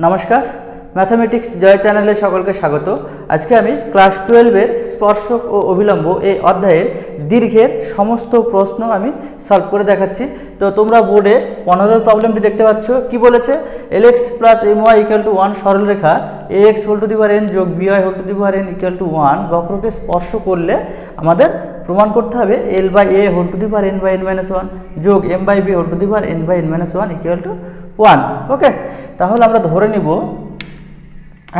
নমস্কার, ম্যাথামেটিক্স জয় চ্যানেলে সকলকে স্বাগত। আজকে আমি ক্লাস 12-এর স্পর্শক ও অভিলম্ব এই অধ্যায়ের দীর্ঘের সমস্ত প্রশ্ন আমি সলভ করে দেখাচ্ছি। তো তোমরা বোর্ডে 15 প্রবলেমটি দেখতে পাচ্ছ। কি বলেছে? lx plus my equal to 1 সরলরেখা ax whole to the power n যোগ by whole to the power n equal to 1 বক্রকে স্পর্শ করলে আমাদের প্রমাণ করতে হবে l by a whole to the power n by n minus 1 যোগ m by b whole to the power n by n minus 1 equal to 1। Okay, তাহলে আমরা ধরে নিব,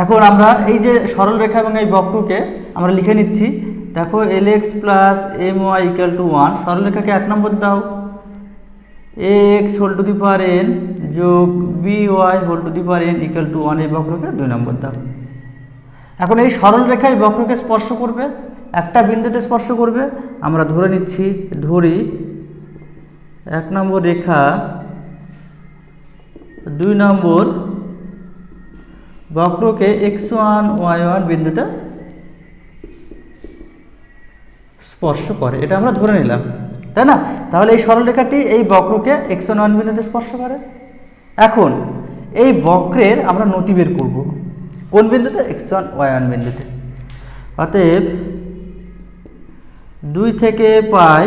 এখন আমরা এই যে সরলরেখা এবং এই বক্রকে আমরা লিখে নিচ্ছি। দেখো lx plus my equal to 1, সরলরেখাকে 1 নম্বর দাও, ax whole to the power n যোগ by whole to the power n equal to 1, এই বক্রকে 2 নম্বর দাও। এখন এই সরলরেখা এই বক্রকে স্পর্শ করবে, একটা বিন্দুতে স্পর্শ করবে। আমরা ধরে নিচ্ছি, ধরি 1 নম্বর রেখা 2 নম্বর বক্রকে x1 y1 বিন্দুতে স্পর্শ করে, এটা আমরা ধরে নিলাম, তাই না? তাহলে এই সরলরেখাটি এই বক্রকে x1 y1 বিন্দুতে স্পর্শ করে। এখন এই বক্রের আমরা নতি বের করব, কোন বিন্দুতে? x1 y1 বিন্দুতে। অতএব 2 থেকে পাই,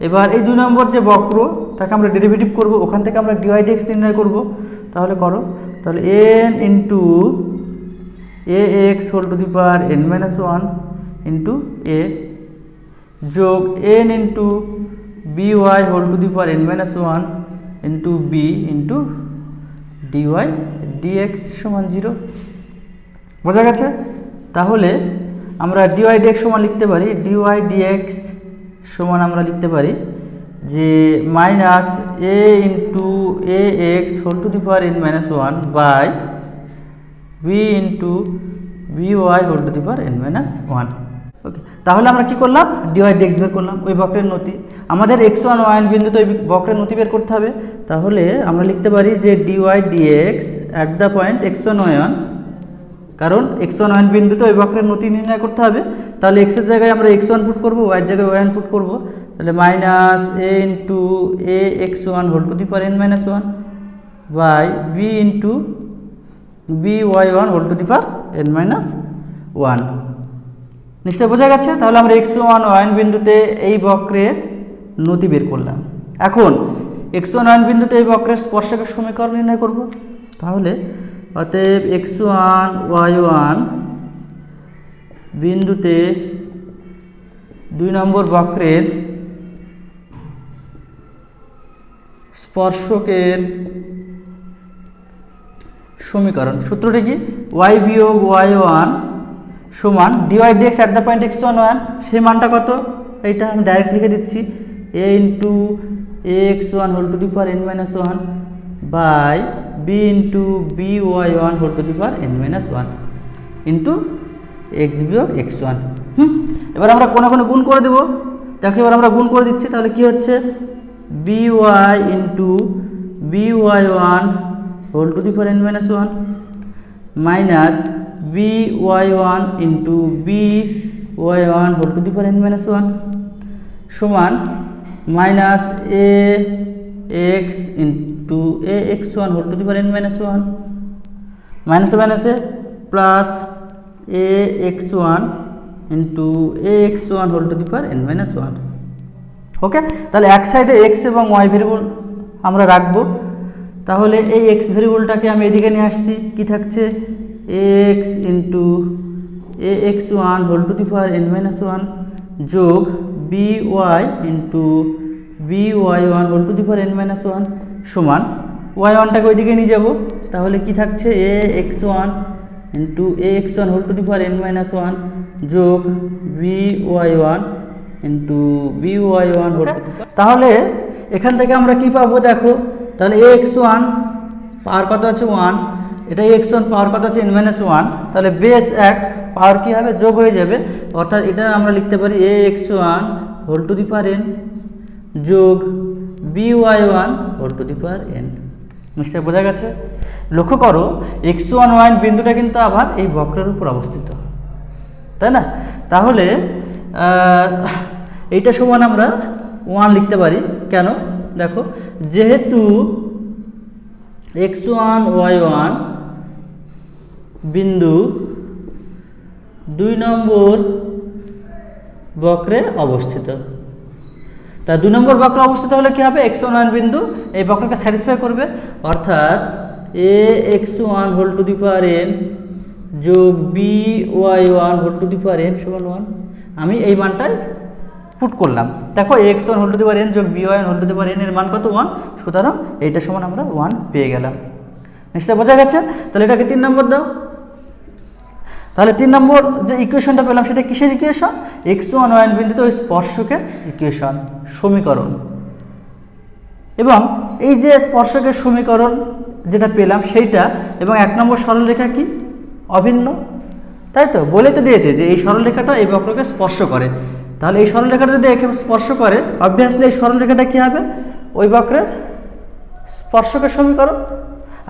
এবার এই 2 নম্বর যে বক্র তাকে আমরা ডেরিভেটিভ করব, ওখান থেকে আমরা dy dx নির্ণয় করব। তাহলে করো, তাহলে n into ax whole to the power n minus 1 into a যোগ n into by whole to the power n minus 1 into b into dy dx সমান 0। বোঝা গেছে? তাহলে আমরা dy dx সমান লিখতে পারি, dy dx সমান আমরা লিখতে পারি যে minus a into ax whole to the power n minus 1 by b into by whole to the power n minus 1। Okay, তাহলে আমরা কি করলাম? dy dx বের করলাম, ওই বক্রের নতি। আমাদের x1 y1 বিন্দুতে ওই বক্রের নতি বের করতে হবে। তাহলে আমরা লিখতে পারি যে dy dx at the point x1 y1, কারণ x1 y1 বিন্দুতে ওই বক্রের নতি নির্ণয় করতে হবে। তাহলে x এর জায়গায় আমরা x1 পুট করব, y এর জায়গায় y1 পুট করব। তাহলে minus a into ax1 whole to the power n minus 1 by b into by1 whole to the power n minus 1। নিশ্চয় বোঝা গেছে? তাহলে আমরা x1 y1 বিন্দুতে এই বক্রের নতি বের করলাম। এখন x1 y1 বিন্দুতে এই বক্রের স্পর্শকের সমীকরণ নির্ণয় করব। তাহলে অতএব x1 y1 বিন্দুতে 2 নম্বর বক্রের স্পর্শকের সমীকরণ, সূত্রটি কি? y বিয়োগ y1 সমান dy dx at the point x1 y1, সেই মানটা কত? এইটা আমি ডাইরেক্ট লিখে দিচ্ছি, a into ax1 whole to the power n minus 1 by b into by1 whole to the power n minus 1 into x বিয়োগ x1। এবার আমরা কোনো কোনো গুণ করে দেবো। দেখো এবার আমরা গুণ করে দিচ্ছি, তাহলে কি হচ্ছে? by into by1 whole to the power n minus 1 minus by1 into by1 whole to the power n minus 1 সমান minus ax into ax1 whole to the power n minus 1 মাইনাসে মাইনাসে plus ax1 into ax1 whole to the power n minus 1। Okay, তাহলে এক সাইডে x এবং y variable আমরা রাখবো। তাহলে এই x ভেরিয়েবলটাকে আমি এদিকে নিয়ে আসছি, কি থাকছে? x into ax1 whole to the power n minus 1 যোগ by into by1 whole to the power n minus 1 সমান y1টাকে ওইদিকে নিয়ে যাব। তাহলে কি থাকছে? ax1 into ax1 whole to the power n minus 1 যোগ by1 ইন্টু by1 হোল। তাহলে এখান থেকে আমরা কি পাবো? দেখো, তাহলে ax1 পাওয়ার কত আছে? 1, এটা ax1 পাওয়ার কত আছে? n minus 1। তাহলে বেস 1 পাওয়ার কি হবে? যোগ হয়ে যাবে, অর্থাৎ এটা আমরা লিখতে পারি ax1 whole to the power n যোগ by1 whole to the power n। নিশ্চয় বোঝা গেছে? লক্ষ্য করো, x1 y1 বিন্দুটা কিন্তু আবার এই বক্রের উপর অবস্থিত, তাই না? তাহলে এইটা সমান আমরা 1 লিখতে পারি। কেন? দেখো, যেহেতু x1 y1 বিন্দু 2 নম্বর বক্রে অবস্থিত। তা 2 নম্বর বক্রে অবস্থিত হলে কি হবে, x1 বিন্দু এই বক্রকে স্যাটিসফাই করবে, অর্থাৎ ax1 whole to the power n যোগ by1 whole to the power n সমান 1। আমি এই মানটাই পুট করলাম। দেখো ax1 whole to the power n যোগ by1 whole to the power n এর মান কত 1, সুতরাং এইটা সমান আমরা 1 পেয়ে গেলাম। নিশ্চয় বোঝা গেছে? তাহলে এটাকে 3 নম্বর দাও। তাহলে 3 নম্বর যে ইকুয়েশনটা পেলাম সেটা কিসের ইকুয়েশন, x1 বিন্দুতে ওই স্পর্শকের ইকুয়েশন, সমীকরণ। এবং এই যে স্পর্শকের সমীকরণ যেটা পেলাম সেইটা এবং 1 নম্বর সরলরেখা কি অভিন্ন, তাই তো বলে তো দিয়েছে যে এই সরলরেখাটা এই বক্রকে স্পর্শ করে। তাহলে এই সরলরেখাটা যদি একে স্পর্শ করে, অবভিয়াসলি এই সরলরেখাটা কি হবে, ওই বক্রের স্পর্শকের সমীকরণ।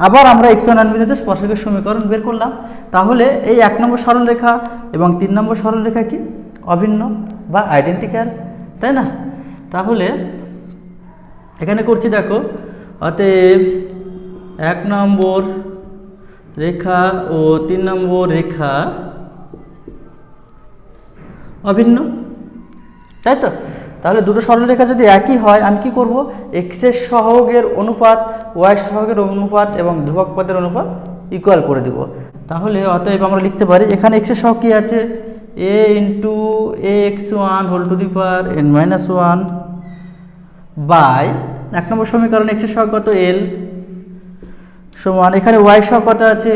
আবার আমরা x1 বিন্দুতে স্পর্শকের সমীকরণ বের করলাম। তাহলে এই 1 নম্বর সরলরেখা এবং 3 নম্বর সরলরেখা কি অভিন্ন বা আইডেন্টিক্যাল, তাই না? তাহলে এখানে করছি দেখো, অতএব 1 নম্বর রেখা ও 3 নম্বর রেখা অভিন্ন, তাই তো? তাহলে দুটো সরলরেখা যদি একই হয়, আমি কি করব, x এর সহগের অনুপাত y এর সহগের অনুপাত এবং ধ্রুবক পদের অনুপাত ইকুয়াল করে দেব। তাহলে অতএব আমরা লিখতে পারি, এখানে x এর সহগ কি আছে, a into ax1 whole to the power n-1 by 1 number সমীকরণ x এর সহগ কত l সমান, এখানে y এর সহগ কত আছে,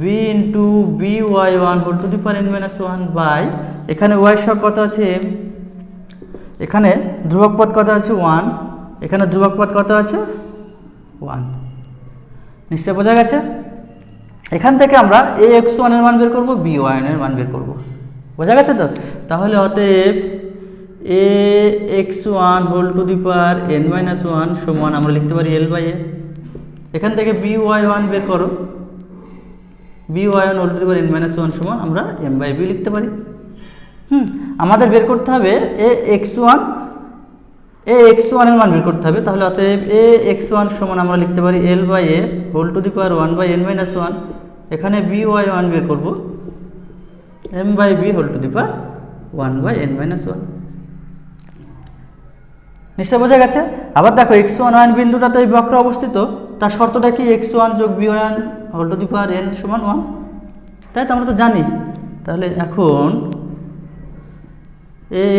b into by1 whole to the power n-1 by এখানে y এর সহগ কত আছে m, এখানে ধ্রুবক পদ কত আছে 1, এখানে ধ্রুবক পদ কত আছে 1। নিশ্চয় বোঝা গেছে? এখান থেকে আমরা ax1 এর মান বের করব, by1 এর মান বের করব। বোঝা গেছে তো? তাহলে অতএব ax1 whole to the power n-1 সমান আমরা লিখতে পারি l বাই a। এখান থেকে by1 বের করো, by1 whole to the power n-1 সমান আমরা m বাই b লিখতে পারি। আমাদের বের করতে হবে ax1 এর মান বের করতে হবে। তাহলে অতএব ax1 সমান আমরা লিখতে পারি l by a whole to the power 1 by n-1। এখানে by1 বের করব m by b whole to the power 1 by n-1। নিশ্চয় বোঝা গেছে? আবার দেখো x1 বিন্দুটা তো এই বক্রে অবস্থিত, তার শর্তটা কি, x1 যোগ by1 whole to the power n সমান 1, তাই তো আমরা তো জানি। তাহলে এখন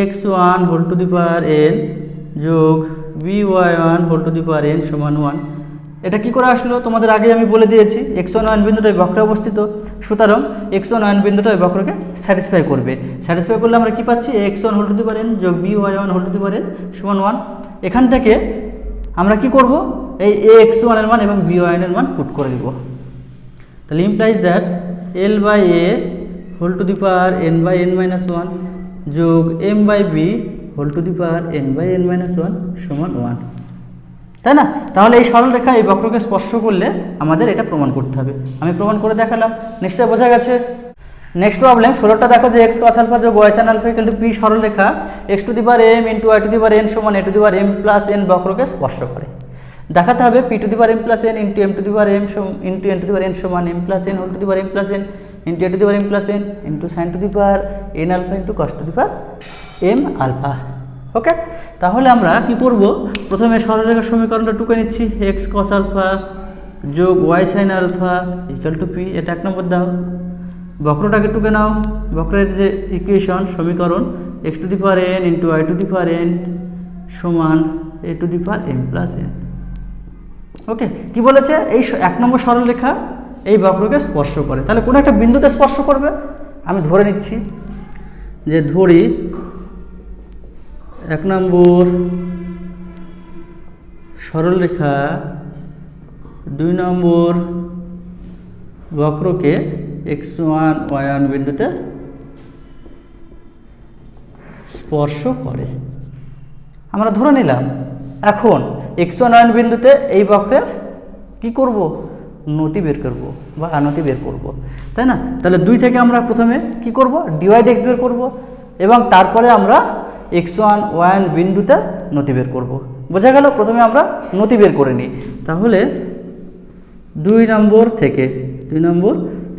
ax1 whole to the power n যোগ by1 whole to the power n সমান 1, এটা কি করে আসলো তোমাদের আগে আমি বলে দিয়েছি, x1 বিন্দুটা এই বক্রে অবস্থিত, সুতরাং x1 বিন্দুটা এই বক্রকে স্যাটিসফাই করবে। স্যাটিসফাই করলে আমরা কি পাচ্ছি, ax1 whole to the power n যোগ by1 whole to the power n সমান 1। এখান থেকে আমরা কি করব, এই ax1 এর মান এবং by1 এর মান পুট করে দিব। তাহলে implies that l by a whole to the power n by n-1 যোগ m by b whole to the power n by n-1 সমান 1, তাই না? তাহলে এই সরলরেখা এই বক্রকে স্পর্শ করলে আমাদের এটা প্রমাণ করতে হবে। আমি প্রমাণ করে দেখালাম। নিশ্চয় বোঝা গেছে? নেক্সট প্রবলেম 16টা দেখো যে x cos আলফা যোগ y sin alpha equal to p সরলরেখা x to the power m into y to the power n সমান a to the power m plus n বক্রকে স্পর্শ করে। দেখাতে হবে p to the power m plus n into m to the power m into n to the power n সমান m plus n whole to the power m plus n into a to the power m plus n into sin to the power n alpha into cos to the power m alpha. Okay, তাহলে আমরা কি করব, প্রথমে সরলরেখার সমীকরণটা টুকে নিচ্ছি, x cos alpha যোগ y sin alpha equal to p, এটা 1 নম্বর দাও। বক্রটাকে টুকে নাও, বক্রের যে ইকুয়েশন সমীকরণ x to the power n into y to the power n সমান a to the power m plus n। ওকে, কি বলেছে, এই 1 নম্বর সরলরেখা এই বক্রকে স্পর্শ করে, তাহলে কোনো একটা বিন্দুতে স্পর্শ করবে। আমি ধরে নিচ্ছি যে ধরি 1 নম্বর সরলরেখা 2 নম্বর বক্রকে x1 y1 বিন্দুতে স্পর্শ করে, আমরা ধরে নিলাম। এখন x1 y1 বিন্দুতে এই বক্রের কি করব, নতি বের করব বা আনতি বের করব, তাই না? তাহলে 2 থেকে আমরা প্রথমে কি করব, dy dx বের করব এবং তারপরে আমরা x1 y1 বিন্দুতে নতি বের করব। বোঝা গেল? প্রথমে আমরা নতি বের করে নিই। তাহলে 2 নম্বর থেকে 2 নম্বর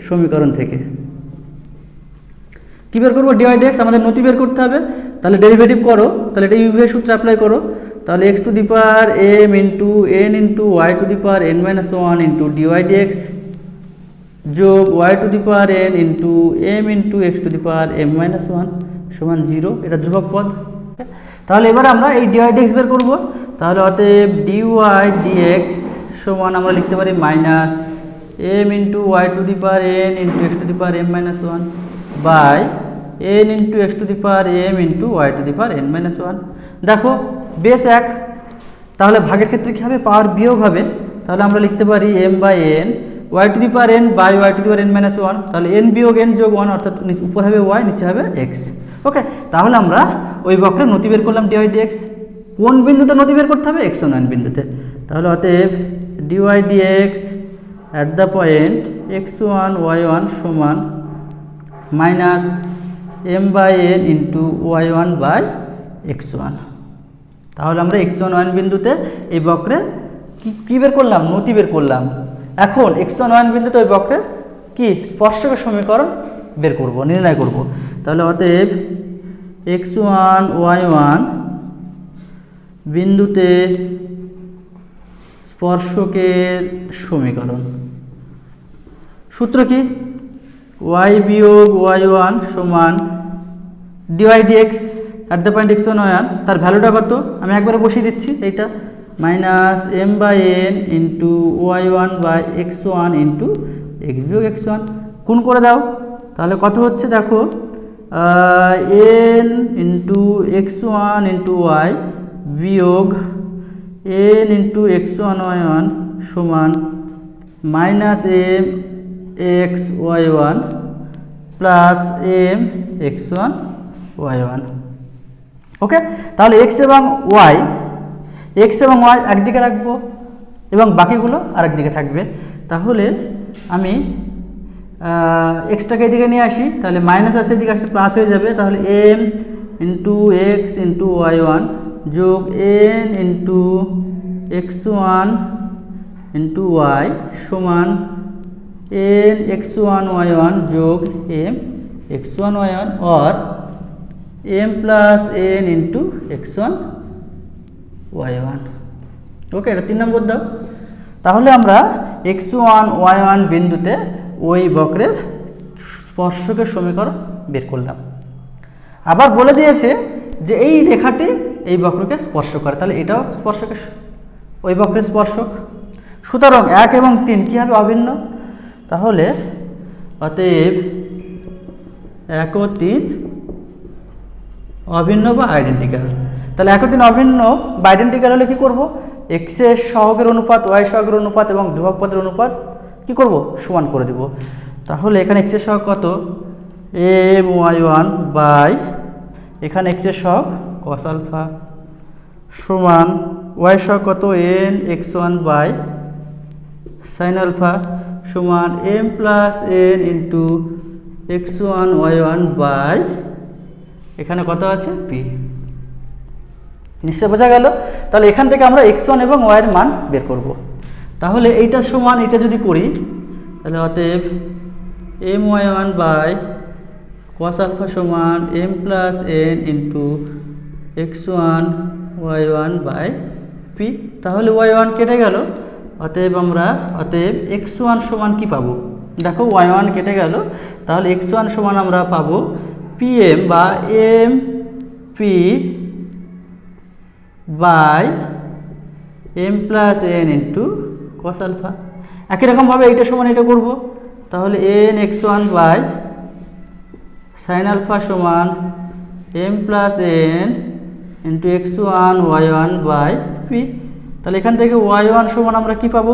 সমীকরণ থেকে। কী বের করবো? dy dx আমাদের নতি বের করতে হবে। তাহলে ডেরিভেটিভ করো, তাহলে এটা ইউভি এর সূত্রে অ্যাপ্লাই করো। তাহলে x to the power m into n into y to the power n minus 1 into dy dx যোগ y to the power n into m into x to the power m minus 1 সমান 0। এটা ধ্রুবক পদ। তাহলে এবার আমরা এই dy dx বের করব। তাহলে অতএব dy dx সমান আমরা লিখতে পারি minus m into y to the power n into x to the power m minus 1 by n into x to the power m into y to the power n minus 1। দেখো base এক, তাহলে ভাগের ক্ষেত্রে কী হবে? পাওয়ার বিয়োগ হবে। তাহলে আমরা লিখতে পারি m by n y to the power n by y to the power n minus 1। তাহলে n বিয়োগ n যোগ 1 অর্থাৎ উপর হবে y, নিচে হবে x। ওকে, তাহলে আমরা ওই বক্রের নতি বের করলাম dy dx। কোন বিন্দুতে নতি বের করতে হবে? x1 বিন্দুতে। তাহলে অতএব dy dx at the point x1 y1 সমান minus m by n into y1 by x1। তাহলে আমরা x1 বিন্দুতে এই বক্রের কী বের করলাম? নতি বের করলাম। এখন x1 বিন্দুতে ওই বক্রের কি স্পর্শকের সমীকরণ বের করব, নির্ণয় করব। তাহলে অতএব x1 y1 বিন্দুতে স্পর্শকের সমীকরণ সূত্র কি? y বিয়োগ y1 সমান dy dx at the point x1 y1, তার ভ্যালুটা কত? আমি একবারে বসিয়ে দিচ্ছি এইটা, minus m by n into y1 by x1 into x বিয়োগ x1। গুণ করে দাও, তাহলে কত হচ্ছে দেখো, n into x1 into y বিয়োগ n ইন্টু x1 y1 সমান minus m x y1 plus m x1 y1। ওকে, তাহলে x এবং y একদিকে রাখবো এবং বাকিগুলো আরেকদিকে থাকবে। তাহলে আমি এক্সটাকে এদিকে নিয়ে আসি, তাহলে মাইনাস আছে এদিকে আসলে প্লাস হয়ে যাবে। তাহলে m into x into y1 যোগ n into x1 into y সমান n x1 y1 যোগ m x1 y1 और m plus n into x1 y1। ওকে, এটা 3 নম্বর দাও। তাহলে আমরা x1 y1 বিন্দুতে ওই বক্রের স্পর্শকের সমীকরণ বের করলাম। আবার বলে দিয়েছে যে এই রেখাটি এই বক্রকে স্পর্শ করে, তাহলে এটাও স্পর্শকের ওই বক্রের স্পর্শক। সুতরাং 1 এবং 3 কী হবে? অভিন্ন। তাহলে অতএব 1 ও 3 অভিন্ন বা আইডেন্টিক্যাল। তাহলে 1 ও 3 অভিন্ন বা আইডেন্টিক্যাল হলে কী করব? x এর সহগের অনুপাত, y সহগের অনুপাত এবং ধ্রুবক পদের অনুপাত কী করব? সমান করে দেব। তাহলে এখানে x এর সহগ কত? m y1 বাই এখানে x এর সহগ cos আলফা সমান y সহগ কত? n x1 by sin alpha সমান m plus n into x1 y1 by এখানে কত আছে? p। নিশ্চয় বোঝা গেল। তাহলে এখান থেকে আমরা x1 এবং y এর মান বের করব। তাহলে এইটা সমান এটা যদি করি, তাহলে অতএব m y1 by cos alpha সমান m plus n into x1 y1 by p। তাহলে y1 কেটে গেল, অতএব x1 সমান কি পাবো? দেখো y1 কেটে গেল, তাহলে x1 সমান আমরা পাবো pm বা mp by m plus n into cos alpha. একই রকমভাবে এইটা সমান এটা করব, তাহলে n x1 by sin alpha সমান m plus n into x1 y1 by p। তাহলে এখান থেকে y1 সমান আমরা কি পাবো?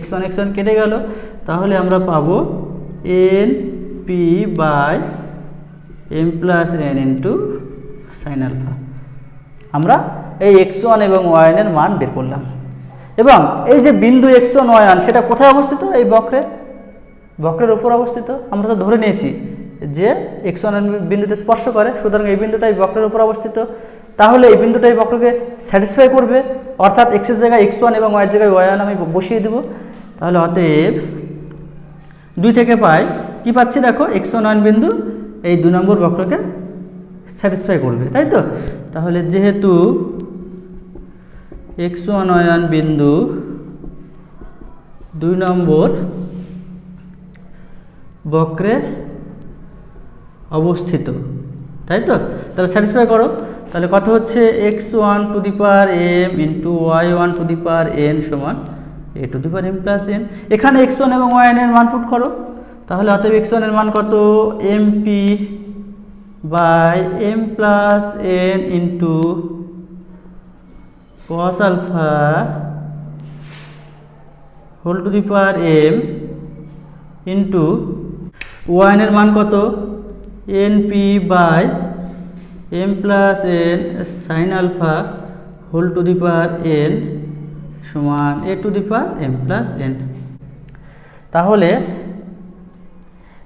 x1 কেটে গেল, তাহলে আমরা পাবো n p by m plus n into sin alpha. আমরা এই x1 এবং y1 এর মান বের করলাম। এবং এই যে বিন্দু x1 y1 সেটা কোথায় অবস্থিত? এই বক্রের উপর অবস্থিত। আমরা তো ধরে নিয়েছি যে x1 বিন্দুতে স্পর্শ করে, সুতরাং এই বিন্দুটা এই বক্রের উপর অবস্থিত। তাহলে এই বিন্দুটা এই বক্রকে স্যাটিসফাই করবে, অর্থাৎ x এর জায়গায় x1 এবং y এর জায়গায় y1 আমি বসিয়ে দেব। তাহলে অতএব 2 থেকে পাই কি পাচ্ছি দেখো x1 বিন্দু এই 2 নম্বর বক্রকে স্যাটিসফাই করবে, তাই তো? তাহলে যেহেতু x1 বিন্দু 2 নম্বর বক্রে অবস্থিত, তাই তো? তাহলে স্যাটিসফাই করো। তাহলে কত হচ্ছে x1 to the power m into y1 to the power n সমান a to the power m plus n। এখানে x1 এবং y1 এর মান পুট করো, তাহলে অতএব x1 এর মান কত mp by m plus n into cos alpha whole to the power m into y1 এর মান কত np by m plus n sine alpha whole to the power n সমান a to the power m plus n। তাহলে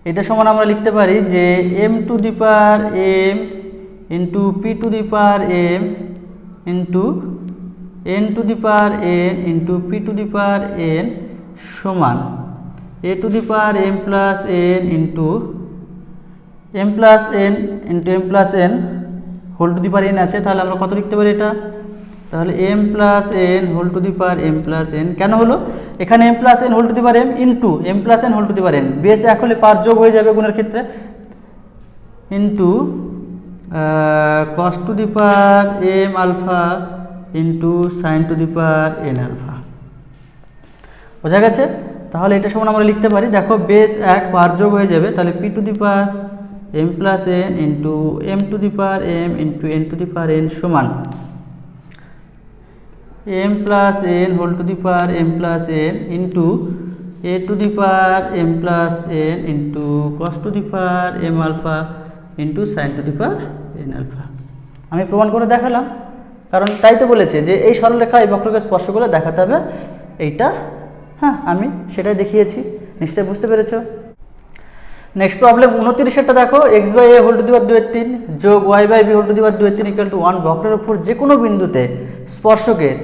এটা সমান আমরা লিখতে পারি যে m to the power m into p to the power m into n to the power n into p to the power n সমান a to the power m plus n into m plus n into m plus n whole to the power n আছে, তাহলে আমরা কত লিখতে পারি এটা? তাহলে m plus n whole to the power m plus n কেন হলো? এখানে m plus n whole to the power m into m plus n whole to the power n, base এক হলে পাওয়ার যোগ হয়ে যাবে গুণের ক্ষেত্রে, into cos to the power m alpha into sine to the power n alpha. বোঝা গেছে? তাহলে এটা সমান আমরা লিখতে পারি, দেখো বেস এক পাওয়ার যোগ হয়ে যাবে, তাহলে p to the power m plus n into m to the power m into n to the power n সমান m plus n whole to the power m plus n into a to the power m plus n into cos to the power m alpha into sine to the power n alpha. আমি প্রমাণ করে দেখালাম, কারণ তাই তো বলেছে যে এই সরলরেখা এই বক্রকে স্পর্শ করে দেখাতে হবে এইটা। হ্যাঁ, আমি সেটাই দেখিয়েছি, নিশ্চয়ই বুঝতে পেরেছ। নেক্সট প্রবলেম 29টা দেখো, x by a whole to the power 2/3 যোগ y by b whole to the power 2/3 equal to 1 বক্রের উপর যে কোনো বিন্দুতে স্পর্শকের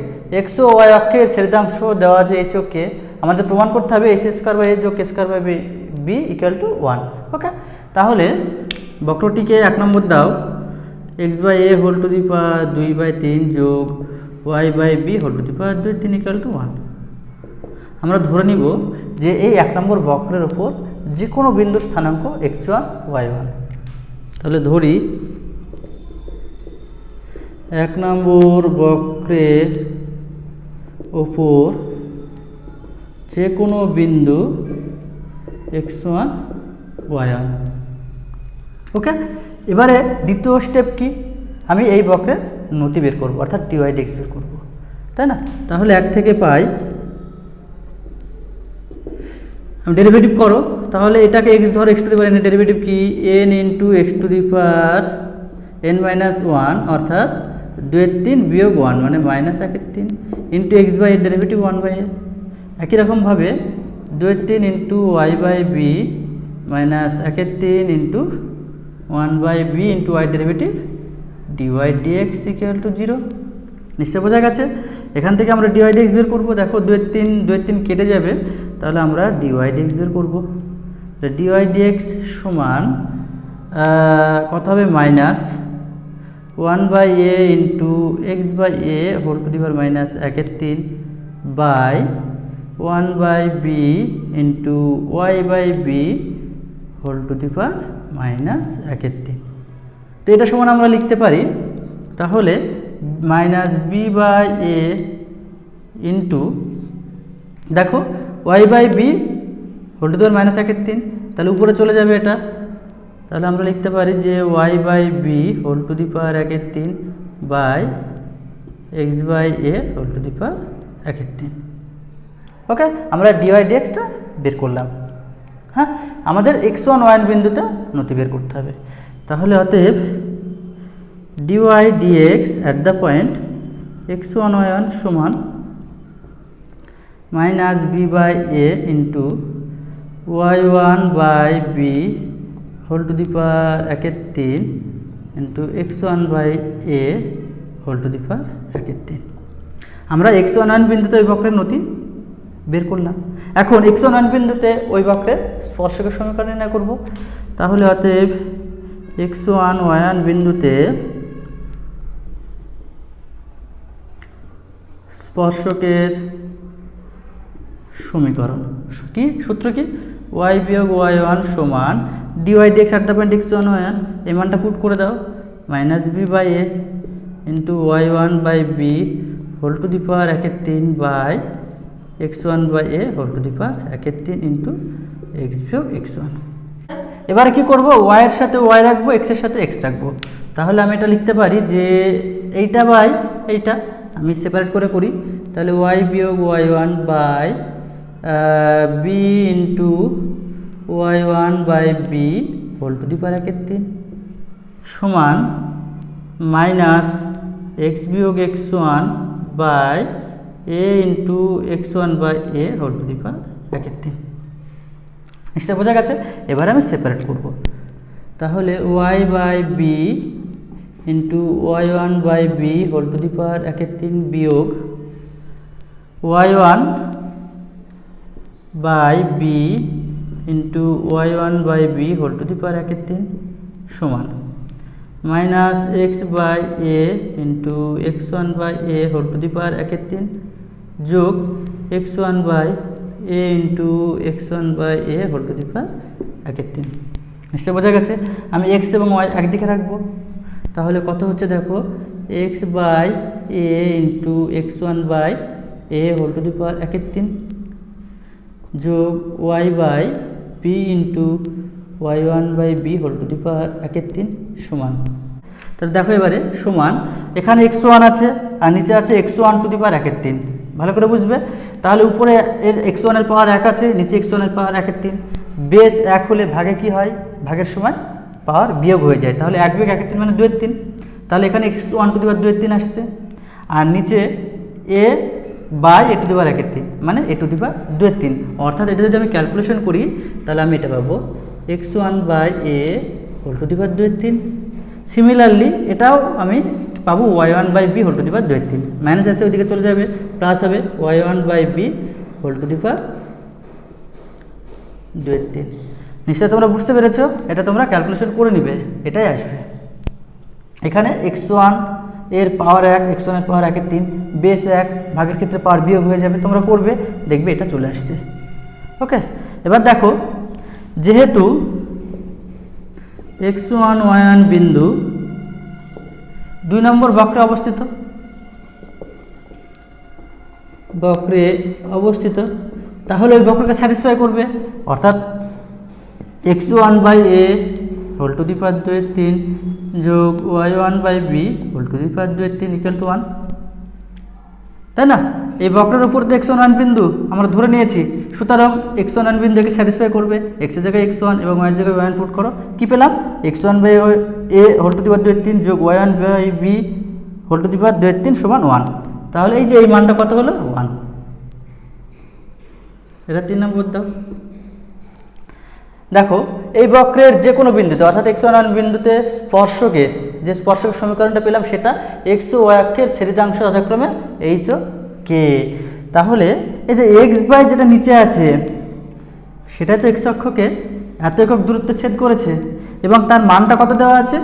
x ও y অক্ষের ছেদিতাংশ দেওয়া আছে h কে আমাদের প্রমাণ করতে হবে h স্কয়ার বাই a যোগ k square by b equal to 1। Okay, তাহলে বক্রটিকে 1 নম্বর দাও x by a whole to the power 2/3 যোগ y by b whole to the power 2/3 equal to 1। আমরা ধরে নিব যে এই 1 নম্বর বক্রের উপর যে কোনো বিন্দুর স্থানাঙ্ক x1 y1। তাহলে ধরি 1 নম্বর বক্রের উপর যে কোনো বিন্দু x1 y1। ওকে, এবারে দ্বিতীয় স্টেপ কি? আমি এই বক্রের নতি বের করব, অর্থাৎ dy dx বের করব, তাই না? তাহলে 1 থেকে পাই, আমি ডেরিভেটিভ করো, তাহলে এটাকে x ধর x to the power n এর ডেরিভেটিভ কি n into x to the power n minus 1 অর্থাৎ 2/3 বিয়োগ 1 মানে -1/3 ইন্টু x বাই এর ডেরিভেটিভ 1 বাই a। একই রকমভাবে 2/3 ইন্টু y by b minus 1/3 into 1 by b into y derivative dy dx equal to 0। নিশ্চয় বোঝা গেছে? এখান থেকে আমরা dy dx বের করব। দেখো 2/3 কেটে যাবে, তাহলে আমরা dy dx বের করব। dy dx সমান কত হবে? Minus 1 by a into x by a whole to the power minus 1/3 by 1 by b into y by b whole to the power minus 1/3। তো এটা সমান আমরা লিখতে পারি, তাহলে minus b by a into দেখো y by b whole to the power minus 1/3, তাহলে উপরে চলে যাবে এটা, তাহলে আমরা লিখতে পারি যে y by b whole to the power 1/3 by x by a whole to the power 1/3। Okay, আমরা dy dxটা বের করলাম। হ্যাঁ, আমাদের x1 y1 বিন্দুতে নতি বের করতে হবে। তাহলে অতএব dy dx at the point x1 y1 সমান minus b by a into y1 by b whole to the power 1/3 into x1 by a whole to the power 1/3। আমরা x1 y1 বিন্দুতে ওই বক্রের নতি বের করলাম। এখন x1 বিন্দুতে ওই বক্রের স্পর্শকের সমীকরণ নির্ণয় করব। তাহলে অতএব x1 বিন্দুতে স্পর্শকের সমীকরণ কি, সূত্র কি, y বিয়োগ y1 সমান dy dx at the point x1 এই মানটা পুট করে দাও, minus B by A into y1 by B whole to the power 1/3 by x1 by A whole to the power 1/3 into x বিয়োগ x1। এবারে কি করব, y এর সাথে y রাখবো, x এর সাথে x রাখবো। তাহলে আমি এটা লিখতে পারি যে এইটা বাই এইটা আমি সেপারেট করে করি। তাহলে y বিয়োগ y1 by b into y1 by B whole to the power 1/3 সমান মাইনাস এক্স বিয়োগ x1 by A into x1 by A whole to the power 1/3। এটা বোঝা গেছে। এবারে আমি সেপারেট করব। তাহলে y by b into y1 by B whole to the power 1/3 বিয়োগ y1 by b into y1 by B whole to the power 1/3 সমান minus x by A into x1 by A whole to the power 1/3 যোগ x1 by A into x1 by A whole to the power 1/3। নিশ্চয় বোঝা গেছে। আমি x এবং Y একদিকে রাখবো। তাহলে কত হচ্ছে দেখো, x by A into x1 by A whole to the power 1/3 যোগ y by b into y1 by B whole to the power 1/3 সমান। তাহলে দেখো এবারে সমান, এখানে x1 আছে আর নিচে আছে x1 টু দি পাওয়ার 1/3, ভালো করে বুঝবে। তাহলে উপরে এর x1 এর পাওয়ার 1 আছে, নিচে x1 এর পাওয়ার 1/3। বেস 1 হলে ভাগে কি হয়, ভাগের সময় পাওয়ার বিয়োগ হয়ে যায়। তাহলে 1 বিয়োগ 1/3 মানে 2/3। তাহলে এখানে x1 টু দি পাওয়ার 2/3 আসছে, আর নিচে a by a to the power 1/3 মানে এ টু দি পাওয়ার 2/3। অর্থাৎ এটা যদি আমি ক্যালকুলেশন করি তাহলে আমি এটা পাবো x1 by A whole to the power 2/3। Similarly এটাও আমি পাবো y1 by B whole to the power 2/3, minus আছে ওইদিকে চলে যাবে, প্লাস হবে y1 by B whole to the power 2/3। নিশ্চয়ই তোমরা বুঝতে পেরেছো, এটা তোমরা ক্যালকুলেশন করে নিবে, এটাই আসবে। এখানে x1 এর পাওয়ার 1, x1 এর পাওয়ার 1/3, বেস 1, ভাগের ক্ষেত্রে পাওয়ার বিয়োগ হয়ে যাবে, তোমরা করবে দেখবে এটা চলে আসছে। ওকে, এবার দেখো যেহেতু x1 বিন্দু 2 নম্বর বক্রে অবস্থিত, তাহলে ওই বক্রকে স্যাটিসফাই করবে। অর্থাৎ x1 by A whole to the power 2/3 যোগ y1 by B whole to the power 2/3 equal to 1, তাই না? এই বক্রের উপর তো x1 বিন্দু আমরা ধরে নিয়েছি, সুতরাং x1 বিন্দুকে স্যাটিসফাই করবে। x এর জায়গায় x1 এবং y এর জায়গায় y1 পুট করো, কি পেলাম, x1 by A whole to the power 2/3 যোগ y1 by B whole to the power 2/3 সমান 1। তাহলে এই যে এই মানটা কত হলো, 1। এটা 3 নম্বর দাও। দেখো এই বক্রের যে কোনো বিন্দুতে অর্থাৎ x1 বিন্দুতে স্পর্শকের যে স্পর্শকের সমীকরণটা পেলাম সেটা x ও y অক্ষের ছেদিতাংশ যথাক্রমে h ও k। তাহলে এই যে x বাই যেটা নিচে আছে সেটা তো x অক্ষকে এত একক দূরত্বে ছেদ করেছে এবং তার মানটা কত দেওয়া আছে,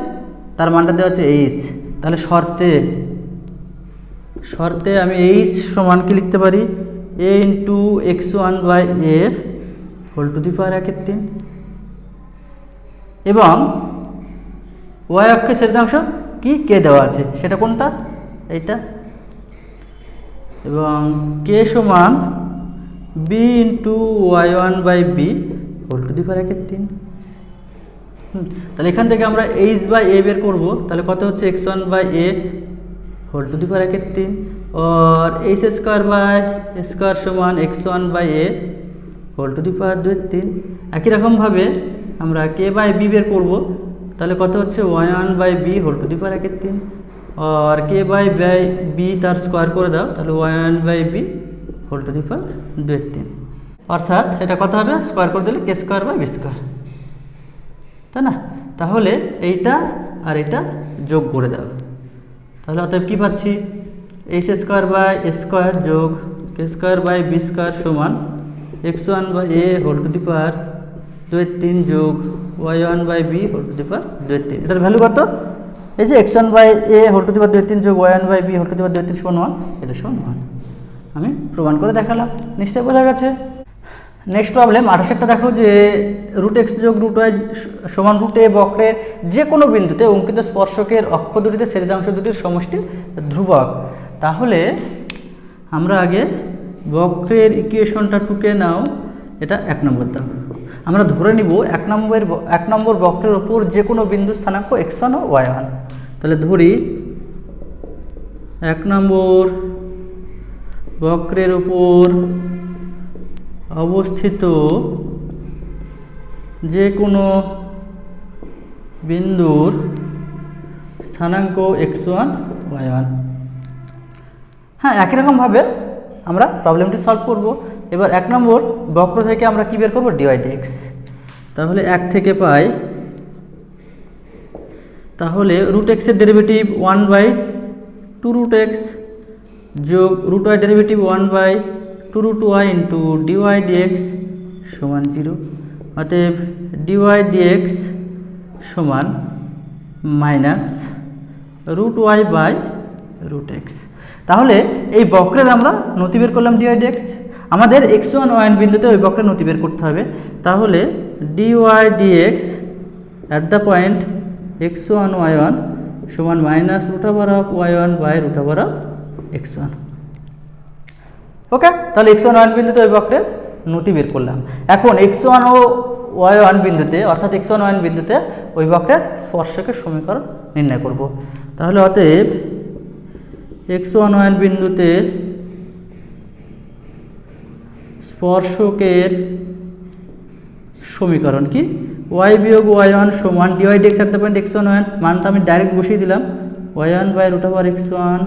তার মানটা দেওয়া আছে h। তাহলে শর্তে আমি h সমান কি লিখতে পারি, a into x1 by A whole to the power 1/3 এবং y অক্ষের ছেদিতাংশ কি k দেওয়া আছে, সেটা কোনটা, এইটা, এবং k সমান b into y1 by B whole to the power 1/3। তাহলে এখান থেকে আমরা h বাই a বের করবো। তাহলে কত হচ্ছে x1 by A whole to the power 1/3 और h स्क्वायर बाय स्क्वायर समान x1 by a whole to the power 2/3। একই রকমভাবে আমরা k বাই b বের করব। তাহলে কত হচ্ছে y1 by B whole to the power 1/3 और k বাই বি তার স্কোয়ার করে দাও, তাহলে y1 by B whole to the power 2/3। অর্থাৎ এটা কত হবে, স্কোয়ার করে দিলে k square by b square, তাই না? তাহলে এইটা আর এটা যোগ করে দাও। তাহলে অতএব কী পাচ্ছি, h স্কোয়ার বাই স্কোয়ার যোগ k square by b square সমান x1 by A whole to the power 2/3 যোগ y1 by B whole to the power 2/3। এটার ভ্যালু কত? এই যে x1 by A whole to the power 2/3 যোগ y1 by B whole to the power 2/3 সমান 1, এটা সমান 1। আমি প্রমাণ করে দেখালাম, নিশ্চয়ই বোঝা গেছে। নেক্সট প্রবলেম 28টা দেখো যে রুট এক্স যোগ রুট ওয়াই সমান রুট এ বক্রের যে কোনো বিন্দুতে অঙ্কিত স্পর্শকের অক্ষ দুটিতে ছেদিতাংশ দুটির সমষ্টি ধ্রুবক। তাহলে আমরা আগে বক্রের ইকুয়েশনটা টুকে নাও, এটা 1 নম্বর দাও। আমরা ধরে নিব 1 নম্বর বক্রের ওপর যে কোনো বিন্দু স্থানাঙ্ক x1 ও y1। তাহলে ধরি 1 নম্বর বক্রের উপর অবস্থিত যে কোনো বিন্দুর স্থানাঙ্ক x1 y1। হ্যাঁ, একই রকমভাবে আমরা প্রবলেমটি সলভ করব। এবার 1 নম্বর বক্র থেকে আমরা কি বের করব? dy dx। তাহলে 1 থেকে পাই, তাহলে রুট এক্স এর ডেরিভেটিভ 1/2 রুট এক্স যোগ root Y derivative 1/2 root Y into dy dx সমান 0। অতএব dy dx সমান minus root Y by root X. তাহলে এই বক্রের আমরা নতি বের করলাম dy dx। আমাদের x1 y1 বিন্দুতে ওই বক্রের নতি বের করতে হবে। তাহলে dy dx at the point x1 y1 সমান minus root over of y1 by root over of x1। Okay, তাহলে x1 y1 বিন্দুতে ওই বক্রের নতি বের করলাম। এখন x1 ও y1 বিন্দুতে অর্থাৎ x1 y1 বিন্দুতে ওই বক্রের স্পর্শকের সমীকরণ নির্ণয় করব। তাহলে অতএব x1 y1 বিন্দুতে স্পর্শকের সমীকরণ কি? y বিয়োগ y1 সমান dy dx at the point x1 y1, মানটা আমি ডাইরেক্ট বসিয়ে দিলাম y1 by root over x1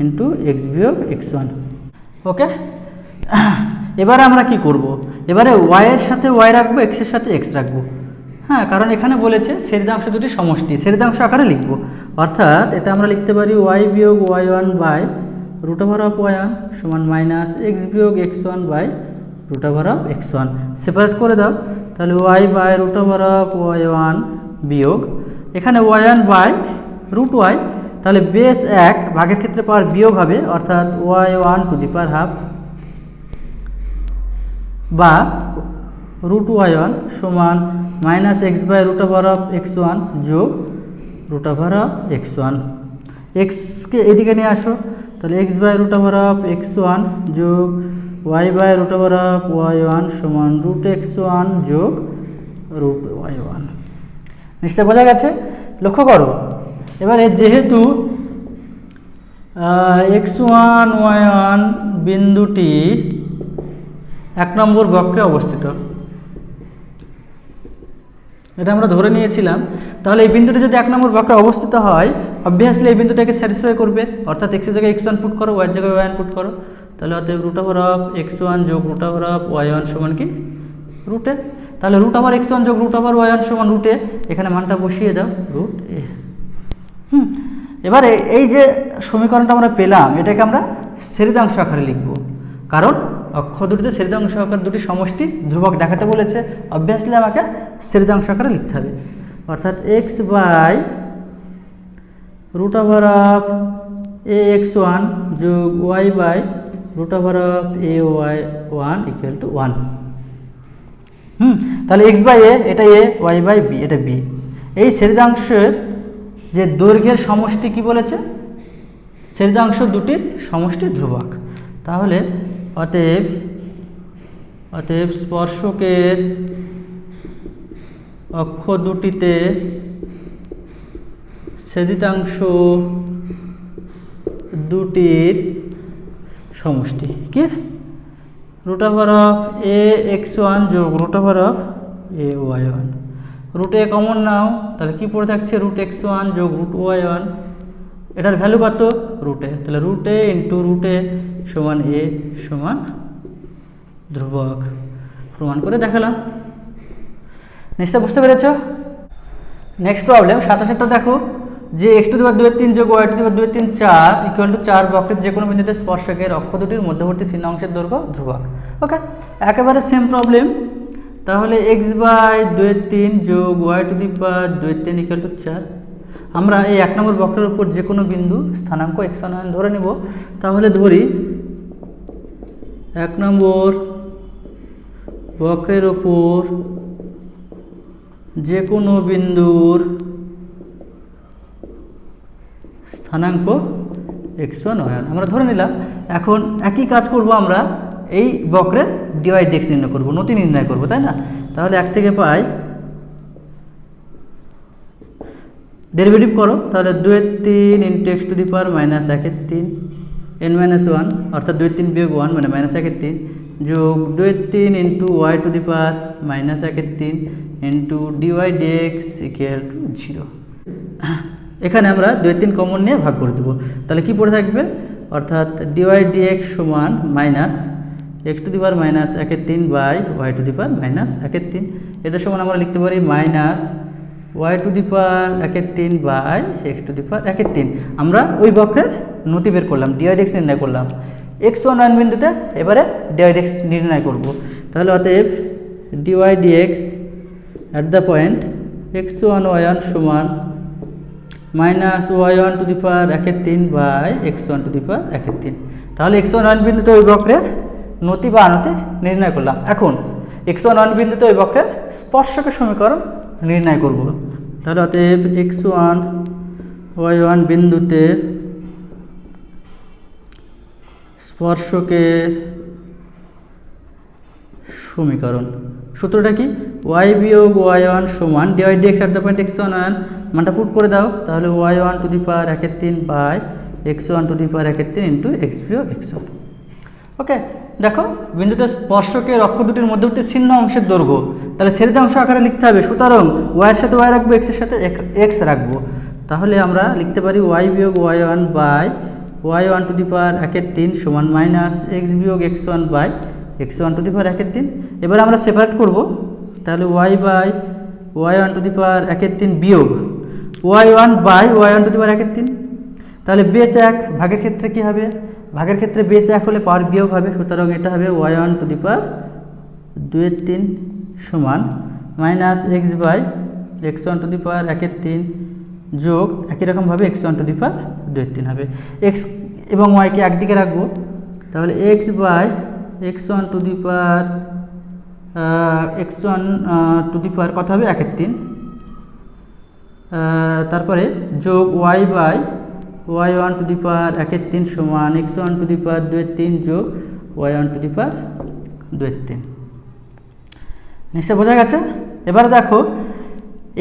into x বিয়োগ x1। ওকে, এবারে আমরা কি করব? এবারে y এর সাথে y রাখবো, x এর সাথে x রাখবো। হ্যাঁ, কারণ এখানে বলেছে ছেদিতাংশ দুটি সমষ্টি, ছেদিতাংশ আকারে লিখব। অর্থাৎ এটা আমরা লিখতে পারি y বিয়োগ y1 by root over of y1 সমান মাইনাস x বিয়োগ x1 by root over of x1। Separate করে দাও, তাহলে y by root over of y1 বিয়োগ এখানে y1 বাই রুট y, তাহলে বেস 1 ভাগের ক্ষেত্রে পাওয়ার বিয়োগ হবে, অর্থাৎ y1 to the power half বা রুট y1 সমান minus x by root over of x1 যোগ রুট ওভার অফ x1। এক্সকে এদিকে নিয়ে আসো, তাহলে x by root over of x1 যোগ y by root over of y1 সমান রুট x1 যোগ রুট y1। নিশ্চয় বোঝা গেছে? লক্ষ্য করো, এবারে যেহেতু x1 y1 বিন্দুটি 1 নম্বর বক্রে অবস্থিত, এটা আমরা ধরে নিয়েছিলাম। তাহলে এই বিন্দুটি যদি 1 নম্বর বক্রে অবস্থিত হয়, অবভিয়াসলি এই বিন্দুটাকে স্যাটিসফাই করবে। অর্থাৎ x এর জায়গায় x1 পুট করো, y এর জায়গায় y1 পুট করো, তাহলে অতএব রুট ওভার অফ x1 যোগ রুট ওভার অফ y1 সমান কি? রুট এ। তাহলে রুট ওভার x1 যোগ রুট ওভার y1 সমান রুট এ, এখানে মানটা বসিয়ে দাও রুট এ। এবারে এই যে সমীকরণটা আমরা পেলাম, এটাকে আমরা ছেদিতাংশ আকারে লিখব, কারণ অক্ষ দুটিতে ছেদিতাংশ আকার দুটি সমষ্টি ধ্রুবক দেখাতে বলেছে। অবভিয়াসলি আমাকে ছেদিতাংশ আকারে লিখতে হবে, অর্থাৎ x by root over of ax1 যোগ y by root over of ay1 equal to 1। তাহলে x বাই a এটা a, y বাই b এটা b। এই ছেদিতাংশের যে দৈর্ঘ্যের সমষ্টি কি বলেছে? ছেদিতাংশ দুটির সমষ্টি ধ্রুবক। তাহলে অতএব স্পর্শকের অক্ষ দুটিতে ছেদিতাংশ দুটির সমষ্টি কি? রুট ওভার অফ ax1 যোগ root over of ay1। Root a common নাও, তাহলে কি পড়ে থাকছে? রুট x1 যোগ রুট y1, এটার ভ্যালু কত? রুট এ। তাহলে রুট এ ইন্টু রুট এ সমান এ সমান ধ্রুবক। প্রমাণ করে দেখালাম, নিশ্চয় বুঝতে পেরেছ? নেক্সট প্রবলেম 27টা দেখো যে x টু দি পাওয়ার 2 এর 3 যোগ y টু দি পাওয়ার 2 এর 3 4 ইকুয়াল টু 4 বক্রের যে কোনো বিন্দুতে স্পর্শকের অক্ষ দুটির মধ্যবর্তী চিহ্ন অংশের দৈর্ঘ্য ধ্রুবক। ওকে, একেবারে সেম প্রবলেম। তাহলে x বাই 2 এর 3 যোগ y টু দি পাওয়ার 2 এর 3 ইকুয়াল টু 4। আমরা এই 1 নম্বর বক্রের উপর যে কোনো বিন্দু স্থানাঙ্ক x1 ধরে নিব। তাহলে ধরি 1 নম্বর বক্রের উপর যে কোনো বিন্দুর স্থানাঙ্ক x1 y1 আমরা ধরে নিলাম। এখন একই কাজ করব, আমরা এই বক্রের ডিওয়াই ডিএক্স নির্ণয় করব, নতি নির্ণয় করব, তাই না? তাহলে 1 থেকে পাই, ডেরিভেটিভ করো, তাহলে 2 এর 3 into x to the power minus 1 এর 3 n মাইনাস 1 অর্থাৎ 2 এর 3 বিয়োগ 1 মানে মাইনাস 1 এর 3 যোগ 2 এর 3 into y to the power minus 1 এর 3 into dy dx equal to 0। এখানে আমরা 2 এর 3 কমন নিয়ে ভাগ করে দেবো, তাহলে কি পড়ে থাকবে, অর্থাৎ ডিওয়াই ডিএক্স সমান minus x to the power minus 1 এর 3 by y to the power minus 1 এর 3। এটা সমান আমরা লিখতে পারি minus y to the power 1 এর 3 by x to the power 1 এর 3। আমরা ওই বক্রের নতি বের করলাম, ডিওয়াই ডিএক্স নির্ণয় করলাম x1 y1 বিন্দুতে। এবারে ডিওয়াই ডিএক্স নির্ণয় করব, তাহলে অতএব dy dx at the point x1 y1 সমান minus y1 to the power 1 এর 3 by x1 to the power 1 এর 3। তাহলে x1 y1 বিন্দুতে ওই বক্রের নতি বা আনতি নির্ণয় করলাম। এখন x1 y1 বিন্দুতে ওই বক্রের স্পর্শকের সমীকরণ নির্ণয় করব। তাহলে অতএব x1 y1 বিন্দুতে স্পর্শকের সমীকরণ সূত্রটা কি, y বিয়োগ y1 সমান dy dx at the point x1 y1 মানটা পুট করে দাও, তাহলে y1 টু দি পাওয়ার 1 এর 3 by x1 to the power 1 এর 3 ইন্টু x বিয়োগ x1। ওকে, দেখো বিন্দুতে স্পর্শকের অক্ষ দুটির মধ্যবর্তী ছিন্ন অংশের দৈর্ঘ্য, তাহলে ছেদিত অংশ আকারে লিখতে হবে। সুতরাং y এর সাথে y রাখবো, x এর সাথে x রাখবো, তাহলে আমরা লিখতে পারি y বিয়োগ y1 by y1 to the power 1 এর 3 সমান মাইনাস x বিয়োগ x1 by x1 to the power 1 এর 3। এবার আমরা সেপারেট করব, তাহলে y by y1 to the power 1 এর 3 বিয়োগ y1 by y1 to the power 1 এর 3। তাহলে বেস 1 ভাগের ক্ষেত্রে কি হবে, ভাগের ক্ষেত্রে বেস 1 হলে পাওয়ার বিয়োগ হবে, সুতরাং এটা হবে y1 টু দি পাওয়ার 2 এর 3 সমান minus x by x1 to the power 1 এর 3 যোগ একই রকমভাবে x1 টু দি পাওয়ার 2 এর 3 হবে। x এবং y কে একদিকে রাখবো, তাহলে x by x1 to the power কত হবে 1 এর 3, তারপরে যোগ y by y1 to the power 1 এর 3 সমান x1 টু দি পাওয়ার 2 এর 3 যোগ y1 টু দি পাওয়ার 2 এর 3। নিশ্চয় বোঝা গেছে। এবার দেখো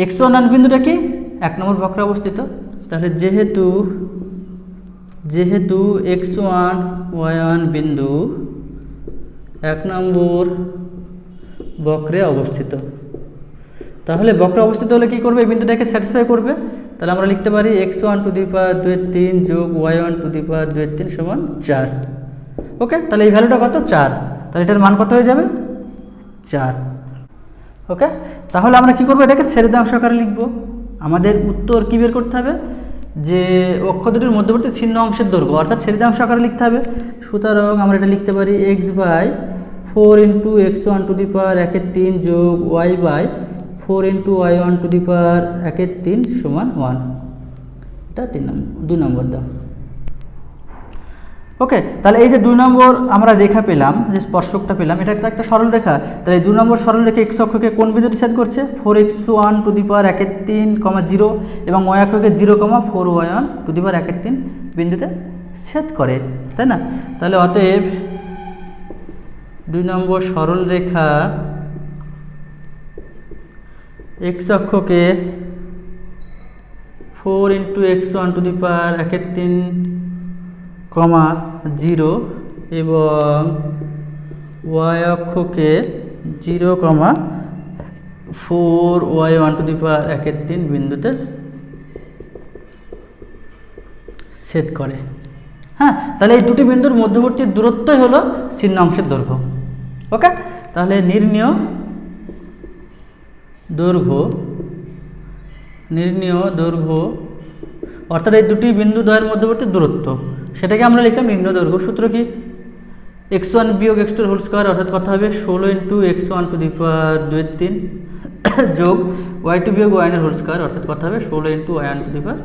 x1 বিন্দুটা কি 1 নম্বর বক্রে অবস্থিত, তাহলে যেহেতু x1 y1 বিন্দু 1 নম্বর বক্রে অবস্থিত, তাহলে বক্রে অবস্থিত হলে কি করবে, এই বিন্দুটাকে স্যাটিসফাই করবে। তাহলে আমরা লিখতে পারি x1 টু দি পাওয়ার 2 এর 3 যোগ y1 টু দি পাওয়ার 2 এর 3 সমান 4। ওকে, তাহলে এই ভ্যালুটা কত, 4, তাহলে এটার মান কত হয়ে যাবে, 4। ওকে, তাহলে আমরা কি করব, এটাকে ছেদিতাংশ আকারে লিখব। আমাদের উত্তর কি বের করতে হবে, যে অক্ষ দুটির মধ্যবর্তী ছিন্ন অংশের দৈর্ঘ্য, অর্থাৎ ছেদিতাংশ আকারে লিখতে হবে। সুতরাং আমরা এটা লিখতে পারি x by 4 into x1 to the power 1 এর 3 যোগ y by 4 into y1 to the power 1 এর 3 সমান 1। এটা 2 নম্বর দাও। ওকে, তাহলে এই যে 2 নম্বর আমরা রেখা পেলাম, যে স্পর্শকটা পেলাম, এটা একটা সরল রেখা। তাহলে এই 2 নম্বর সরল রেখা x অক্ষকে কোন বিন্দুতে ছেদ করছে, 4x1 টু দি পাওয়ার 1 এর 3, 0 এবং y অক্ষকে 0, 4y1 two the power 1 এর 3 বিন্দুতে ছেদ করে, তাই না? তাহলে অতএব 2 নম্বর সরল রেখা x অক্ষকে 4 into x1 to the power 1 এর 3, 0 এবং y অক্ষকে 0, 4y1 two the power 1 এর 3 বিন্দুতে ছেদ করে। হ্যাঁ, তাহলে এই দুটি বিন্দুর মধ্যবর্তী দূরত্বই হলো ছিন্ন অংশের দৈর্ঘ্য। ওকে, তাহলে নির্ণীয় দৈর্ঘ্য অর্থাৎ এই দুটি বিন্দু দ্বয়ের মধ্যবর্তী দূরত্ব, সেটাকে আমরা লিখলাম নির্ণয় দৈর্ঘ্য। সূত্র কি? x1 বিয়োগ x2 হোল স্কোয়ার, অর্থাৎ কথা হবে 16 into x1 to the power 2/3 যোগ y2 বিয়োগ y1 হোল স্কোয়ার, অর্থাৎ কথা হবে 16 into y1 to the power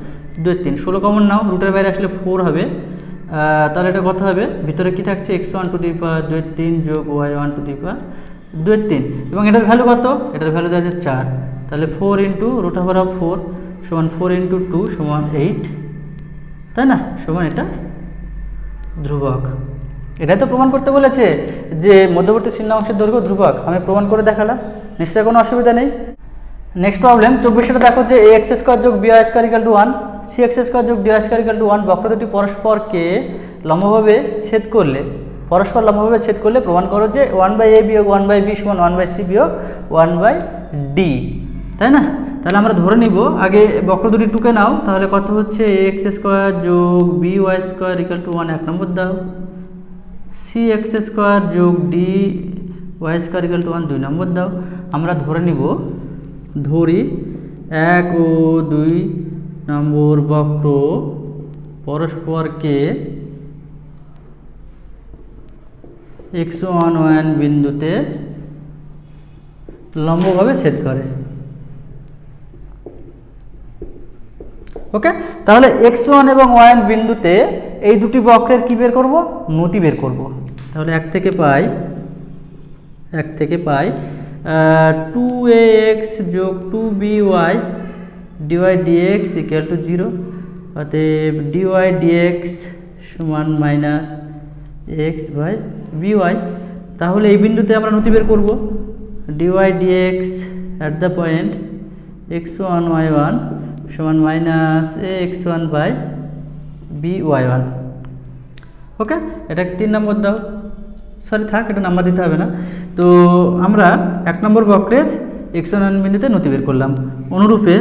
2/3। 16 common নাও, রুটের বাইরে আসলে 4 হবে, তাহলে এটা কথা হবে ভিতরে কি থাকছে x1 টু দি পাওয়ার 2/3 যোগ y1 টু দি পাওয়ার 2/3, এবং এটার ভ্যালু কত? এটার ভ্যালু দেওয়া আছে 4, তাহলে 4 ইন্টু রুট ওভার অফ 4 সমান 4 ইন্টু 2 সমান 8, তাই না? সমান এটা ধ্রুবক। এটাই তো প্রমাণ করতে বলেছে যে মধ্যবর্তী ছিন্নাংশের দৈর্ঘ্য ধ্রুবক। আমি প্রমাণ করে দেখালাম, নিশ্চয়ই কোনো অসুবিধা নেই। নেক্সট প্রবলেম 24 দেখো যে ax স্কোয়ার যোগ by square equal to 1, cx square যোগ dy স্কোয়ার ইকুয়াল টু 1 বক্র দুটি পরস্পরকে লম্বভাবে ছেদ করলে, পরস্পর লম্বভাবে ছেদ করলে প্রমাণ করো যে 1/a বিয়োগ 1/b সমান 1/c বিয়োগ 1/d, তাই না? তাহলে আমরা ধরে নিব আগে বক্র দুটি টুকে নাও, তাহলে কত হচ্ছে ax স্কোয়ার যোগ by স্কোয়ার ইকুয়াল টু 1 এক নম্বর দাও, cx স্কোয়ার যোগ dy স্কোয়ার ইকুয়াল টু 1 2 নম্বর দাও। আমরা ধরে নিব, ধরি 1 ও 2 নম্বর বক্র পরস্পরকে x1 1 বিন্দুতে লম্বভাবে ছেদ করে। ওকে, তাহলে x1 এবং y1 বিন্দুতে এই দুটি বক্রের কি বের করব? নতি বের করব। তাহলে 1 থেকে পাই 2ax যোগ 2by dy dx equal to 0, অতএব dy dx সমান মাইনাস x বাই by। তাহলে এই বিন্দুতে আমরা নতি বের করব, dy dx at the point x1 y1 সমান মাইনাস ax1 বাই by1। ওকে, এটা 3 নম্বর দাও, সরি থাক, এটা নাম্বার দিতে হবে না। তো আমরা 1 নম্বর বক্রের x1 বিন্দুতে নতি বের করলাম। অনুরূপে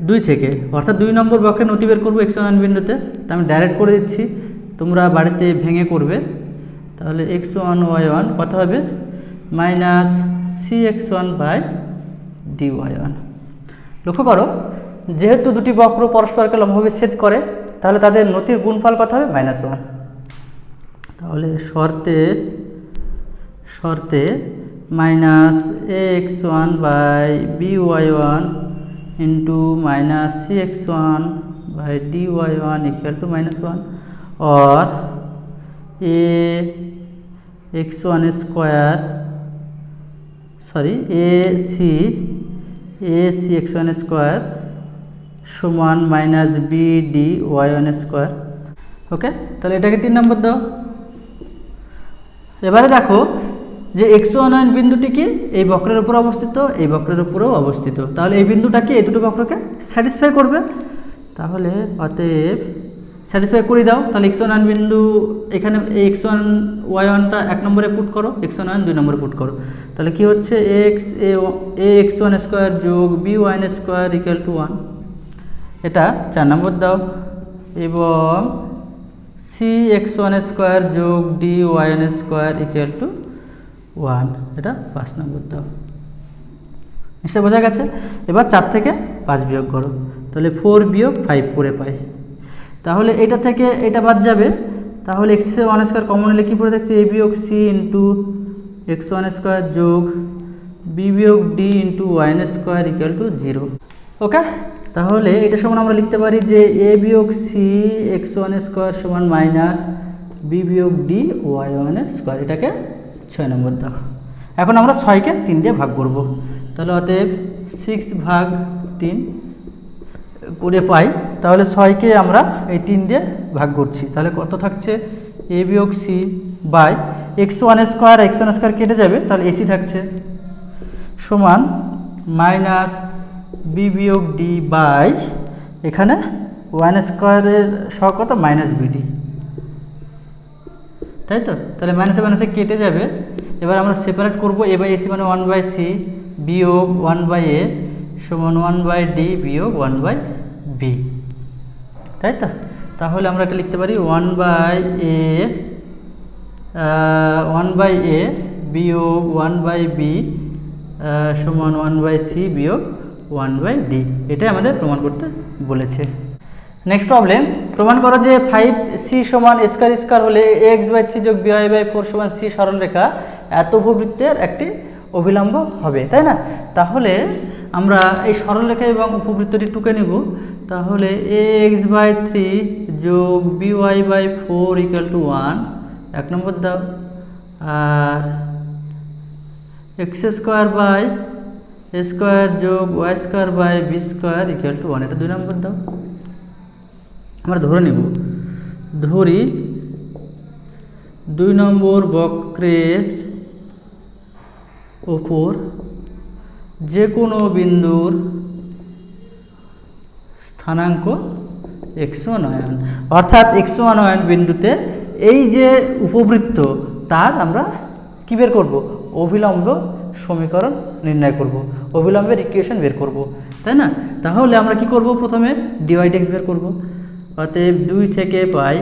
2 থেকে, অর্থাৎ 2 নম্বর বক্রের নতি বের করবো x1 বিন্দুতে। তা আমি ডাইরেক্ট করে দিচ্ছি, তোমরা বাড়িতে ভেঙে করবে। তাহলে x1 y1 কত হবে? Minus cx1 by dy1। লক্ষ্য করো, যেহেতু দুটি বক্র পরস্পরকে লম্বভাবে ছেদ করে, তাহলে তাদের নতির গুণফল কত হবে? -1। তাহলে শর্তে minus ax1 by by1 into minus cx1 by dy1 equal to -1, और ax1 square ac x1 square সমান minus b d y1 square. Okay, তাহলে এটাকে 3 নম্বর দাও। এবারে দেখো যে x1 বিন্দুটি কি এই বক্রের উপর অবস্থিত, এই বক্রের উপরেও অবস্থিত, তাহলে এই বিন্দুটা কি এই দুটো বক্রকে স্যাটিসফাই করবে। তাহলে অতএব স্যাটিসফাই করে দাও। তাহলে x1 বিন্দু এখানে এই x1 y1টা 1 নম্বরে পুট করো, x1 2 নম্বরে পুট করো। তাহলে কি হচ্ছে ax1 স্কোয়ার যোগ by স্কোয়ার ইকুয়াল টু 1, এটা 4 নম্বর দাও। এবং cx1 স্কোয়ার যোগ dy স্কোয়ার ইকুয়াল টু 1, এটা 5 নম্বর দাও। নিশ্চয় বোঝা গেছে। এবার 4 থেকে 5 বিয়োগ করো, তাহলে 4 বিয়োগ 5 করে পাই। তাহলে এটা থেকে এটা বাদ যাবে, তাহলে x1 স্কোয়ার কমন হলে কী পড়ে দেখছি? a বিয়োগ c ইন্টু x1 স্কোয়ার যোগ b বিয়োগ d into y square equal to 0। ওকে, তাহলে এটা সমান আমরা লিখতে পারি যে a বিয়োগ c x1 স্কোয়ার সমান মাইনাস b বিয়োগ d y1 স্কোয়ার, এটাকে 6 নম্বর দাও। এখন আমরা 6কে 3 দিয়ে ভাগ করব, তাহলে অতএব 6/3 করে পাই। তাহলে 6কে আমরা এই 3 দিয়ে ভাগ করছি, তাহলে কত থাকছে? a বিয়োগ c বাই x1 স্কোয়ার কেটে যাবে, তাহলে ac থাকছে সমান মাইনাস b বিয়োগ d বাই এখানে 1 স্কোয়ারের সহ কত? মাইনাস bd, তাই তো? তাহলে মাইনাসে মাইনাসে কেটে যাবে। এবার আমরা সেপারেট করব, a বাই ac মানে 1/c বিয়োগ 1/a সমান 1/d বিয়োগ 1/b, তাই তো? তাহলে আমরা এটা লিখতে পারি 1/a বিয়োগ 1/b সমান 1/c বিয়োগ 1/d, এটাই আমাদের প্রমাণ করতে বলেছে। নেক্সট প্রবলেম, প্রমাণ করো যে 5c সমান স্কয়ার স্কয়ার হলে ax/3 যোগ by/4 সমান c সরলরেখা এত উপবৃত্তের একটি অভিলম্ব হবে, তাই না? তাহলে আমরা এই সরলরেখা এবং উপবৃত্তটি টুকে নিব। তাহলে ax/3 যোগ by/4 ইকুয়াল টু 1 এক নম্বর দাও, আর x স্কয়ার বাই স্কয়ার যোগ y square by b square equal to 1 এটা 2 নম্বর দাও। আমরা ধরে নিব, ধরি 2 নম্বর বক্রের ওপর যে কোনো বিন্দুর স্থানাঙ্ক x1 অর্থাৎ x1 বিন্দুতে এই যে উপবৃত্ত তার আমরা কি বের করব? অভিলম্ব সমীকরণ নির্ণয় করব, অভিলম্বের ইকুয়েশন বের করব, তাই না? তাহলে আমরা কি করব? প্রথমে dy dx বের করব। অতএব 2 থেকে পাই,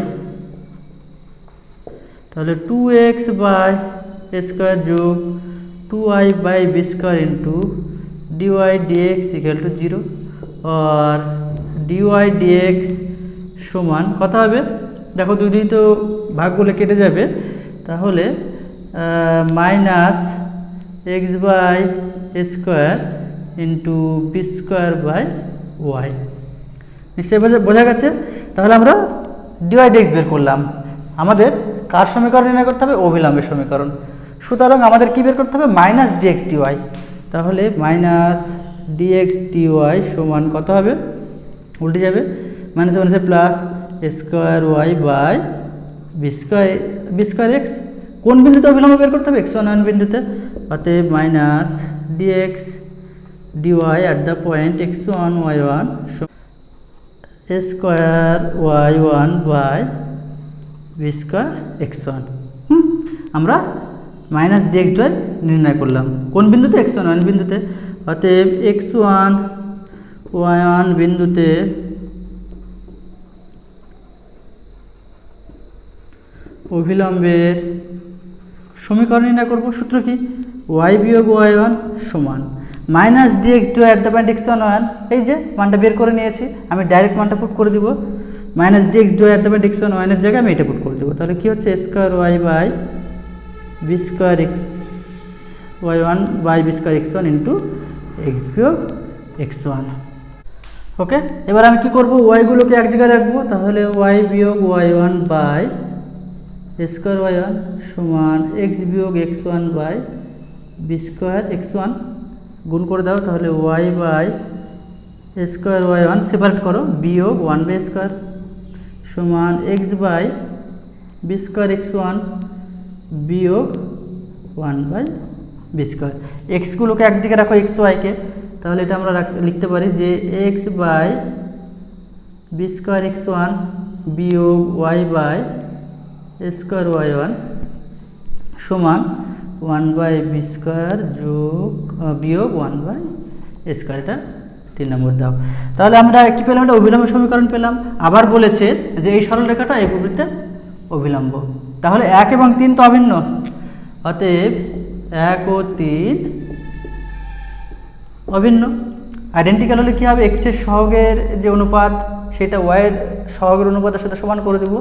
তাহলে 2x বাই স্কয়ার যোগ 2y by b square into dy dx equal to 0, আর dy dx সমান কত হবে? দেখো 2 দিয়ে তো ভাগগুলো কেটে যাবে, তাহলে minus x by square into b square by y. নিশ্চয়ই বোঝা গেছে? তাহলে আমরা dy dx বের করলাম। আমাদের কার সমীকরণ নির্ণয় করতে হবে? অভিলম্বের সমীকরণ। সুতরাং আমাদের কি বের করতে হবে? Minus dx dy। তাহলে মাইনাস dx dy সমান কত হবে? উল্টে যাবে, মাইনাস মাইনাসে plus square y by b square x. কোন বিন্দুতে অভিলম্ব বের করতে হবে? x1 বিন্দুতে। অতএব minus dx dy at the point x1 y1 square y1 by b square x1। আমরা মাইনাস dx dy নির্ণয় করলাম কোন বিন্দুতে? x1 বিন্দুতে। অতএব x1 y1 বিন্দুতে অভিলম্বের সমীকরণ নির্ণয় করব। সূত্র কি? y বিয়োগ y1 সমান minus dx dy at the point x1 y1। এই যে মানটা বের করে নিয়েছি, আমি ডাইরেক্ট মানটা পুট করে দিব। Minus dx dy at the point x1 y1 এর জায়গায় আমি এটা পুট করে দিব। তাহলে কি হচ্ছে? Square y by b square x y1 by b square x1 into x বিয়োগ x1। ওকে, এবার আমি কি করব? y গুলোকে এক জায়গায় রাখবো। তাহলে y বিয়োগ y1 বাই স্কয়ার y1 সমান x বিয়োগ x1 by b square x1 গুণ করে দাও। তাহলে y by square y1 separate করো, বিয়োগ 1 বাই স্কয়ার সমান x by b square x1 বিয়োগ 1 বাই বি স্কয়ার। এক্সগুলোকে একদিকে রাখো, এক্স ওয়াইকে। তাহলে এটা আমরা লিখতে পারি যে x by b square x1 বিয়োগ y বাই স্কয়ার y1 সমান 1 বাই বি স্কয়ার যোগ বিয়োগ 1 বাই স্কয়ার। এটা 3 নম্বর দাও। তাহলে আমরা কি পেলাম? এটা অভিলম্ব সমীকরণ পেলাম। আবার বলেছে যে এই সরলরেখাটা এই উপবৃত্তের অভিলম্ব। তাহলে 1 এবং 3 তো অভিন্ন, অতএব 1 ও 3 অভিন্ন। আইডেন্টিক্যাল হলে কী হবে? এক্সের সহগের যে অনুপাত সেটা ওয়াইয়ের সহগের অনুপাতের সাথে সমান করে দেবো,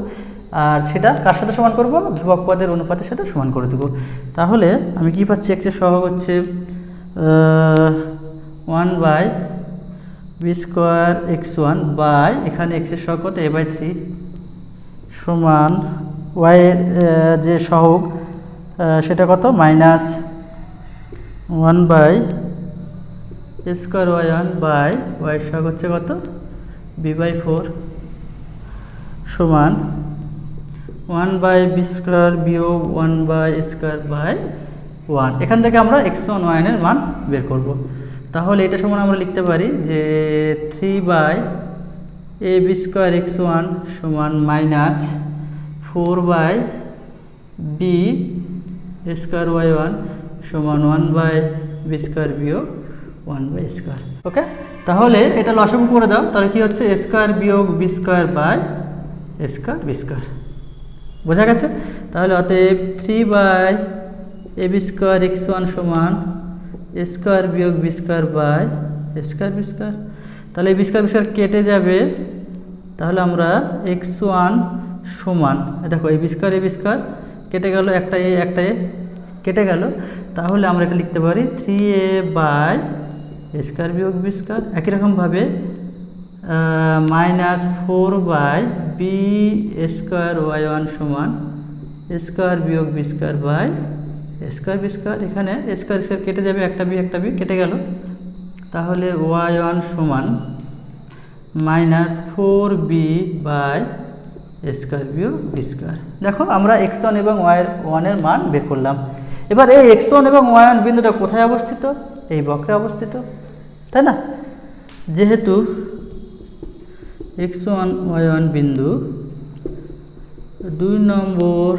আর সেটা কার সাথে সমান করব? ধ্রুবক পদের অনুপাতের সাথে সমান করে দেবো। তাহলে আমি কি পাচ্ছি? এক্সের সহগ হচ্ছে 1 by b square x1 by এখানে এক্সের সহগ কত? a/3 সমান ওয়াইয়ের যে সহগ সেটা কত? Minus 1 by square y1 by ওয়াইয়ের সহগ হচ্ছে কত? b/4 সমান 1 বাই বি স্কোয়ার বিয়োগ 1 বাই স্কোয়ার বাই 1। এখান থেকে আমরা x1 y1 এর মান বের করব। তাহলে এটা সমান আমরা লিখতে পারি যে 3 by A B square x1 সমান minus 4 by b square y1 সমান 1 বাই বি স্কোয়ার বিয়োগ 1 বাই স্কোয়ার। ওকে, তাহলে এটা লসাগু করে দাও। তাহলে কি হচ্ছে? এ স্কোয়ার বিয়োগ b square by square b square. বোঝা গেছে? তাহলে অতএব 3 by A B square x1 সমান এ স্কোয়ার বিয়োগ b square by a square b square. তাহলে এই বি স্কোয়ার বি স্কোয়ার কেটে যাবে, তাহলে আমরা x1 সমান, দেখো এই বি স্কোয়ার কেটে গেল, একটা এ কেটে গেল, তাহলে আমরা এটা লিখতে পারি 3a বাই এ স্কোয়ার বিয়োগ বি স্কোয়ার। একই রকমভাবে -4 বাই বি স্কোয়ার y1 সমান এ স্কোয়ার বিয়োগ b square by a square b square. এখানে এ স্কোয়ার কেটে যাবে, একটা বি কেটে গেল, তাহলে y1 সমান -4b বাই এ স্কোয়ার বিয়োগ বি স্কোয়ার। দেখো আমরা x1 এবং y1 এর মান বের করলাম। এবার এই x1 এবং y1 বিন্দুটা কোথায় অবস্থিত? এই বক্রে অবস্থিত, তাই না? যেহেতু x1 y1 বিন্দু 2 নম্বর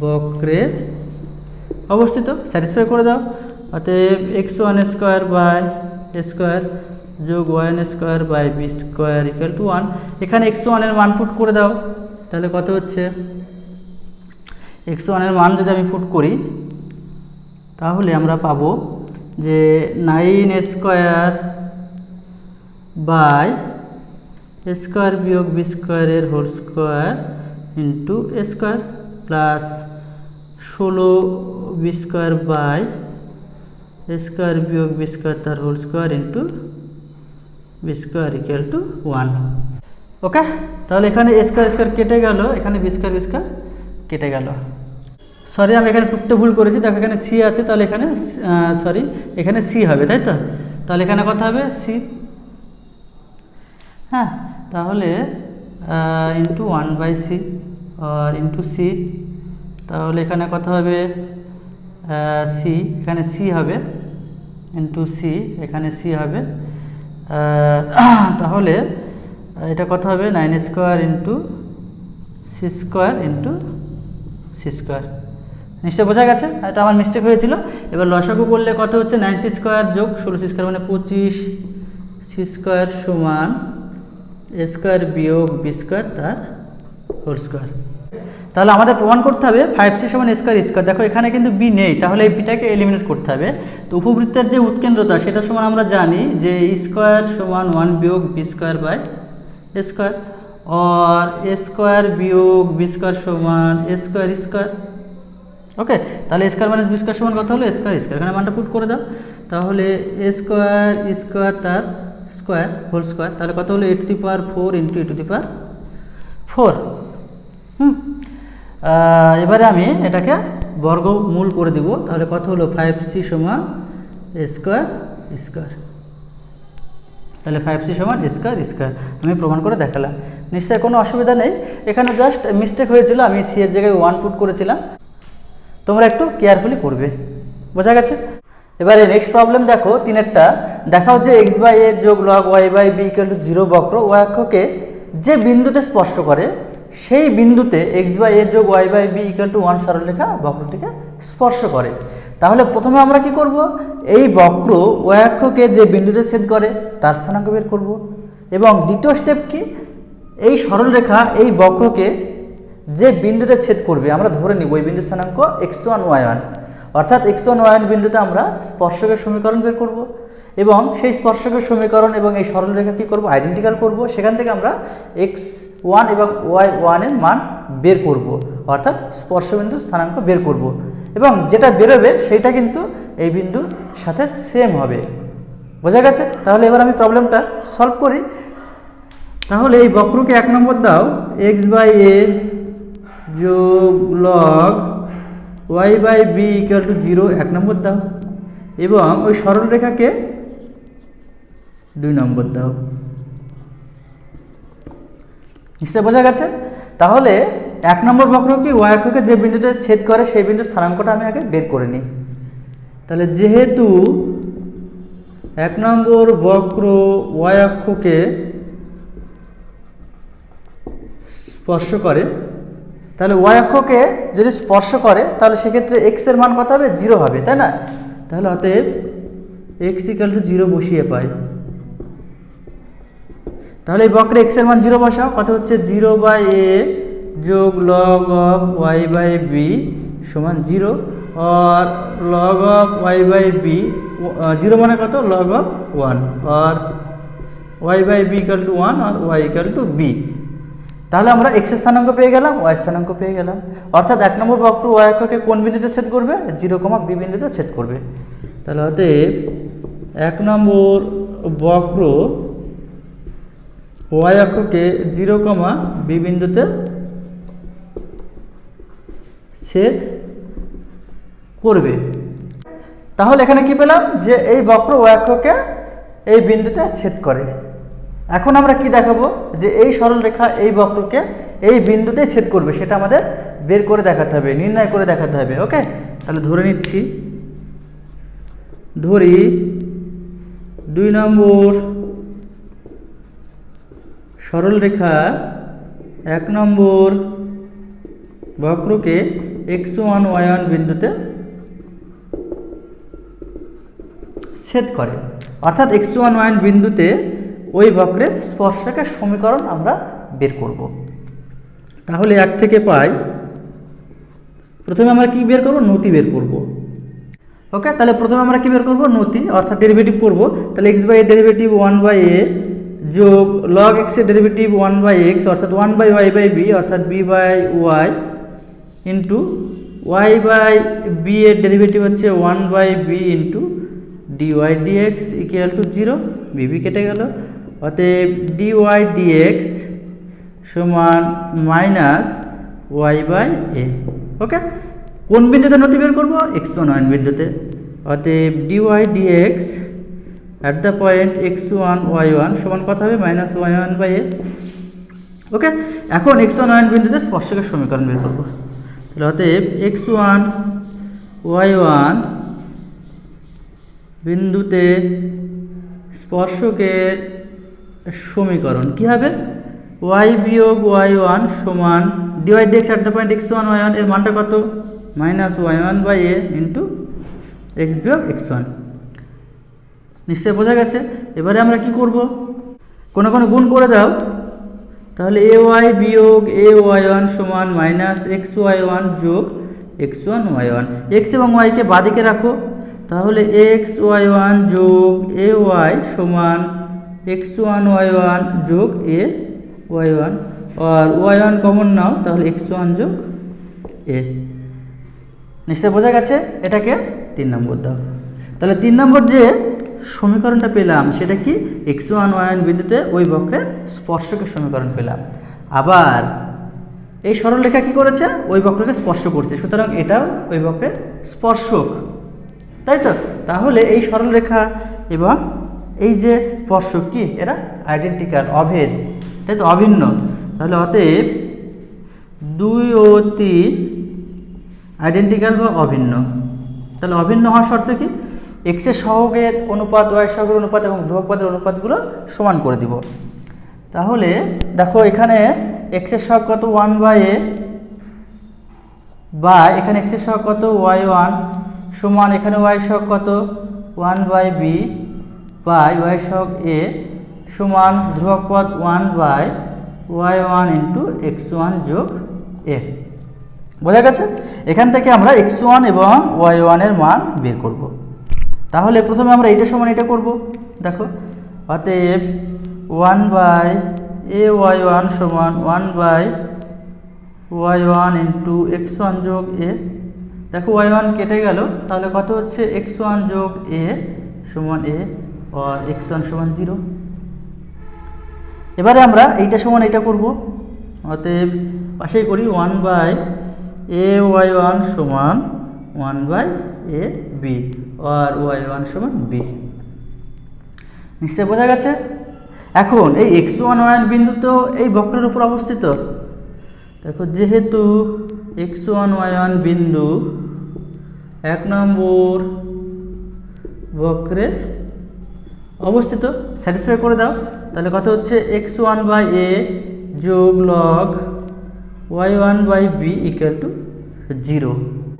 বক্রে অবস্থিত, স্যাটিসফাই করে দাও। অতএব x1 square by a square যোগ y1 square by b square equal to 1। এখানে x1 এর মান পুট করে দাও, তাহলে কত হচ্ছে? x1 এর মান যদি আমি পুট করি তাহলে আমরা পাবো যে 9 স্কোয়ার বাই এ স্কোয়ার বিয়োগ বি স্কোয়ারের whole square into a square plus 16 b square by a square বিয়োগ বি স্কোয়ার তার whole square into b square equal to 1। Okay, তাহলে এখানে এ স্কোয়ার কেটে গেল, এখানে বি স্কোয়ার কেটে গেল। সরি, আমি এখানে টুকতে ভুল করেছি, দেখো এখানে সি আছে, তাহলে এখানে এখানে সি হবে, তাই তো? তাহলে এখানে কত হবে? সি। হ্যাঁ, তাহলে ইন্টু 1 বাই সি আর ইন্টু সি, তাহলে এখানে কত হবে? সি, এখানে সি হবে ইন্টু সি, এখানে সি হবে। তাহলে এটা কত হবে? 9 square into c square into c square. নিশ্চয় বোঝা গেছে, এটা আমার মিস্টেক হয়েছিল। এবার লসাগু করলে কত হচ্ছে? 9 সি স্কোয়ার যোগ 16 সি স্কোয়ার মানে 25 সি স্কোয়ার সমান এ স্কোয়ার বিয়োগ বি স্কোয়ার তার হোল স্কোয়ার। তাহলে আমাদের প্রমাণ করতে হবে 5c সমান এ স্কোয়ার স্কোয়ার। দেখো এখানে কিন্তু বি নেই, তাহলে এই বিটাকে এলিমিনেট করতে হবে। তো উপবৃত্তের যে উৎকেন্দ্রতা সেটা সমান আমরা জানি যে স্কোয়ার সমান 1 বিয়োগ b square by a square, और ए स्क्वायर वियोग बी स्क्वायर समान ए स्क्वायर। ओके, তাহলে স্কয়ার মাইনাস বি স্কয়ার সমান কত হলো? Square square. এখানে মানটা পুট করে দাও, তাহলে এ স্কয়ার স্কয়ার তার স্কয়ার হোল স্কয়ার, তাহলে কত হলো? A to the power 4 into a to the power 4। এবারে আমি এটাকে বর্গমূল করে দিব, তাহলে কত হলো? 5c সমান এ স্কয়ার স্কয়ার। তাহলে 5c সমান এ স্কয়ার স্কয়ার আমি প্রমাণ করে দেখালাম। নিশ্চয়ই কোনো অসুবিধা নেই, এখানে জাস্ট মিস্টেক হয়েছিল, আমি সি এর জায়গায় 1 পুট করেছিলাম। তোমরা একটু কেয়ারফুলি করবে, বোঝা গেছে? এবারে নেক্সট প্রবলেম দেখো, 3এরটা দেখাও যে এক্স বাই এ যোগ log y by b equal to 0 বক্র ওয়াই অক্ষকে যে বিন্দুতে স্পর্শ করে সেই বিন্দুতে এক্স বাই এ যোগ y by b equal to 1 সরলরেখা বক্রটিকে স্পর্শ করে। তাহলে প্রথমে আমরা কি করব? এই বক্র ওয়াই অক্ষকে যে বিন্দুতে ছেদ করে তার স্থানাঙ্ক বের করব, এবং দ্বিতীয় স্টেপ কি? এই সরলরেখা এই বক্রকে যে বিন্দুতে ছেদ করবে আমরা ধরে নিব এই বিন্দুর স্থানাঙ্ক x1 y1, অর্থাৎ x1 y1 বিন্দুতে আমরা স্পর্শকের সমীকরণ বের করব, এবং সেই স্পর্শকের সমীকরণ এবং এই সরলরেখা কি করব? আইডেন্টিক্যাল করব। সেখান থেকে আমরা x1 এবং y1 এর মান বের করব, অর্থাৎ স্পর্শবিন্দুর স্থানাঙ্ক বের করব, এবং যেটা বেরোবে সেইটা কিন্তু এই বিন্দুর সাথে সেম হবে। বোঝা গেছে? তাহলে এবার আমি প্রবলেমটা সলভ করি। তাহলে এই বক্রকে 1 নম্বর দাও, এক্স বাই এ যোগ log y by b equal to 0 1 নম্বর দাও, এবং ওই সরলরেখাকে 2 নম্বর দাও। নিশ্চয় বোঝা গেছে? তাহলে 1 নম্বর বক্র কি? ওয়াই অক্ষকে যে বিন্দুতে ছেদ করে সেই বিন্দুর স্থানাঙ্কটা আমি আগে বের করে নিই। তাহলে যেহেতু 1 নম্বর বক্র ওয়াই অক্ষকে স্পর্শ করে, তাহলে ওয়াই অক্ষকে যদি স্পর্শ করে তাহলে সেক্ষেত্রে এক্স এর মান কত হবে? 0 হবে, তাই না? তাহলে অতএব এক্স ইকুয়াল টু 0 বসিয়ে পাই। তাহলে এই বক্রে এক্স এর মান 0 বসাও, কত হচ্ছে? 0 বাই এ যোগ log of y by b সমান 0, और log of y by b 0 মানে কত log of 1 और y by b equal to 1 और y equal to b। তাহলে আমরা x স্থানাঙ্ক পেয়ে গেলাম, y স্থানাঙ্ক পেয়ে গেলাম। অর্থাৎ এক নম্বর বক্র y অক্ষকে কোন বিন্দুতে ছেদ করবে? 0, b বিন্দুতে ছেদ করবে। তাহলে অতএব এক নম্বর বক্র y অক্ষকে 0, b বিন্দুতে ছেদ করবে। তাহলে এখানে কি পেলাম? যে এই বক্র y অক্ষকে এই বিন্দুতে ছেদ করে। এখন আমরা কি দেখাবো? যে এই সরল রেখা এই বক্রকে এই বিন্দুতে ছেদ করবে, সেটা আমাদের বের করে দেখাতে হবে, নির্ণয় করে দেখাতে হবে। ওকে, তাহলে ধরে নিচ্ছি, ধরি 2 নম্বর সরল রেখা 1 নম্বর বক্রকে x1 y1 বিন্দুতে ছেদ করে। অর্থাৎ x1 y1 বিন্দুতে ওই বক্রের স্পর্শকের সমীকরণ আমরা বের করব। তাহলে 1 থেকে পাই, প্রথমে আমরা কি বের করব? নতি বের করব। ওকে, তাহলে প্রথমে আমরা কি বের করব? নতি, অর্থাৎ ডেরিভেটিভ করব। তাহলে x বাই এর ডেরিভেটিভ 1/a যোগ log x এর ডেরিভেটিভ 1/x অর্থাৎ 1/y বাই b অর্থাৎ b by y into y by b এর ডেরিভেটিভ হচ্ছে 1/b into dy dx equal to 0, b কেটে গেল। অতএব dy dx সমান minus y by a। Okay, কোন বিন্দুতে নতি বের করব? x1 y1 বিন্দুতে। অতএব dy dx at the point x1 y1 সমান কত হবে? Minus y1 by a। ওকে, এখন x1 y1 বিন্দুতে স্পর্শকের সমীকরণ বের করব। তাহলে অতএব x1 y1 বিন্দুতে স্পর্শকের সমীকরণ কি হবে? y বিয়োগ y1 সমান dy dx at the point x1 y1 এর মানটা কত? Minus y1 by a into x বিয়োগ x1। নিশ্চয়ই বোঝা গেছে। এবারে আমরা কি করব? কোনো গুণ করে দাও। তাহলে ay বিয়োগ ay1 সমান মাইনাস xy1 যোগ x1 y1। x এবং y কে বাদিকে রাখো, তাহলে xy1 যোগ ay সমান x1 y1 যোগ ay1 আর y1 কমন নাও, তাহলে x1 যোগ a। নিশ্চয় বোঝা গেছে। এটাকে 3 নম্বর দাও। তাহলে 3 নম্বর যে সমীকরণটা পেলাম সেটা কি? x1 y1 বিন্দুতে ওই বক্রের স্পর্শকের সমীকরণ পেলাম। আবার এই সরলরেখা কি করেছে? ওই বক্রকে স্পর্শ করছে, সুতরাং এটাও ওই বক্রের স্পর্শক, তাই তো? তাহলে এই সরলরেখা এবং এই যে স্পর্শক কি, এরা আইডেন্টিক্যাল, অভেদ, তাই তো, অভিন্ন। তাহলে অতএব 2 ও 3 আইডেন্টিক্যাল বা অভিন্ন। তাহলে অভিন্ন হওয়ার শর্ত কি? x এর সহগের অনুপাত, y এর সহগের অনুপাত এবং ধ্রুবক পদের অনুপাতগুলো সমান করে দিব। তাহলে দেখো এখানে x এর সহগ কত? 1/a বা এখানে x এর সহগ কত? y1 সমান এখানে y এর সহগ কত? 1/b বা y এর সহগ a সমান ধ্রুবক পদ 1/y1 ইন্টু x1 যোগ a। বোঝা গেছে? এখান থেকে আমরা x1 এবং y1 এর মান বের করব। তাহলে প্রথমে আমরা এটা সমান এটা করব। দেখো, অতএব 1/ay1 সমান 1/y1 ইন্টু x1 যোগ a। দেখো y1 কেটে গেল, তাহলে কত হচ্ছে? x1 যোগ a সমান a আর x1 সমান 0। এবারে আমরা এইটা সমান এটা করব। অতএব পাশেই করি 1/ay1 সমান 1/ab আর y1 সমান b। নিশ্চয় বোঝা গেছে। এখন এই x1 y1 বিন্দু তো এই বক্রের উপর অবস্থিত। দেখো, যেহেতু x1 y1 বিন্দু 1 নম্বর বক্রে অবস্থিত, স্যাটিসফাই করে দাও। তাহলে কত হচ্ছে? x1/a যোগ log y1/b ইকুয়াল টু 0।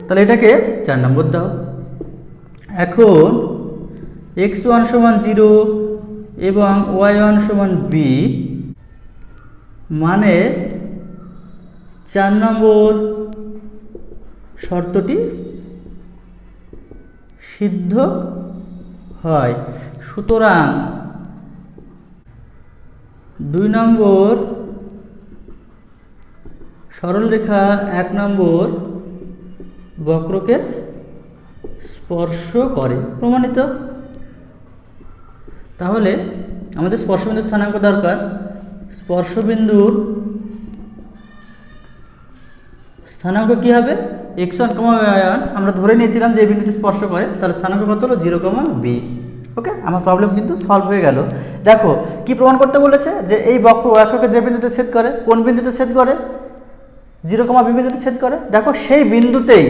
তাহলে এটাকে 4 নম্বর দাও। এখন x1 সমান 0 এবং y1 সমান b মানে 4 নম্বর শর্তটি সিদ্ধ হয়। সুতরাং 2 নম্বর সরলরেখা 1 নম্বর বক্রকে স্পর্শ করে। প্রমাণিত। তাহলে আমাদের স্পর্শবিন্দুর স্থানাঙ্ক দরকার। স্পর্শবিন্দুর স্থানাঙ্ক কি হবে? x1, y1 আমরা ধরে নিয়েছিলাম যে এই বিন্দুতে স্পর্শ করে, তাহলে স্থানাঙ্ক কত হলো? 0, b। ওকে, আমার প্রবলেম কিন্তু সলভ হয়ে গেল। দেখো কি প্রমাণ করতে বলেছে, যে এই বক্র এককে যে বিন্দুতে ছেদ করে, কোন বিন্দুতে ছেদ করে? 0, b বিন্দুতে ছেদ করে। দেখো সেই বিন্দুতেই,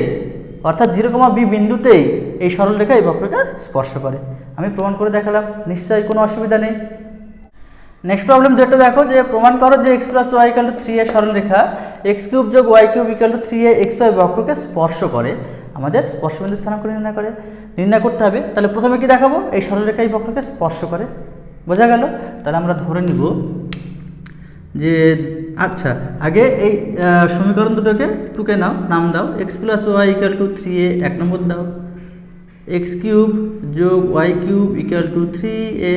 অর্থাৎ 0, b বিন্দুতেই এই সরলরেখা এই বক্রকে স্পর্শ করে। আমি প্রমাণ করে দেখালাম, নিশ্চয়ই কোনো অসুবিধা নেই। নেক্সট প্রবলেম যেটা দেখো, যে প্রমাণ করো যে x + y = 3a সরলরেখা x³ + y³ = 3a xy বক্রকে স্পর্শ করে। আমাদের স্পর্শবিন্দুর স্থানাঙ্ক নির্ণয় করতে হবে। তাহলে প্রথমে কি দেখাবো? এই সরলরেখা এই বক্রকে স্পর্শ করে। বোঝা গেল? তাহলে আমরা ধরে নিব যে আচ্ছা, আগে এই সমীকরণ দুটোকে টুকে নাও, নাম দাও। x + y = 3a 1 নম্বর দাও, x³ + y³ = 3a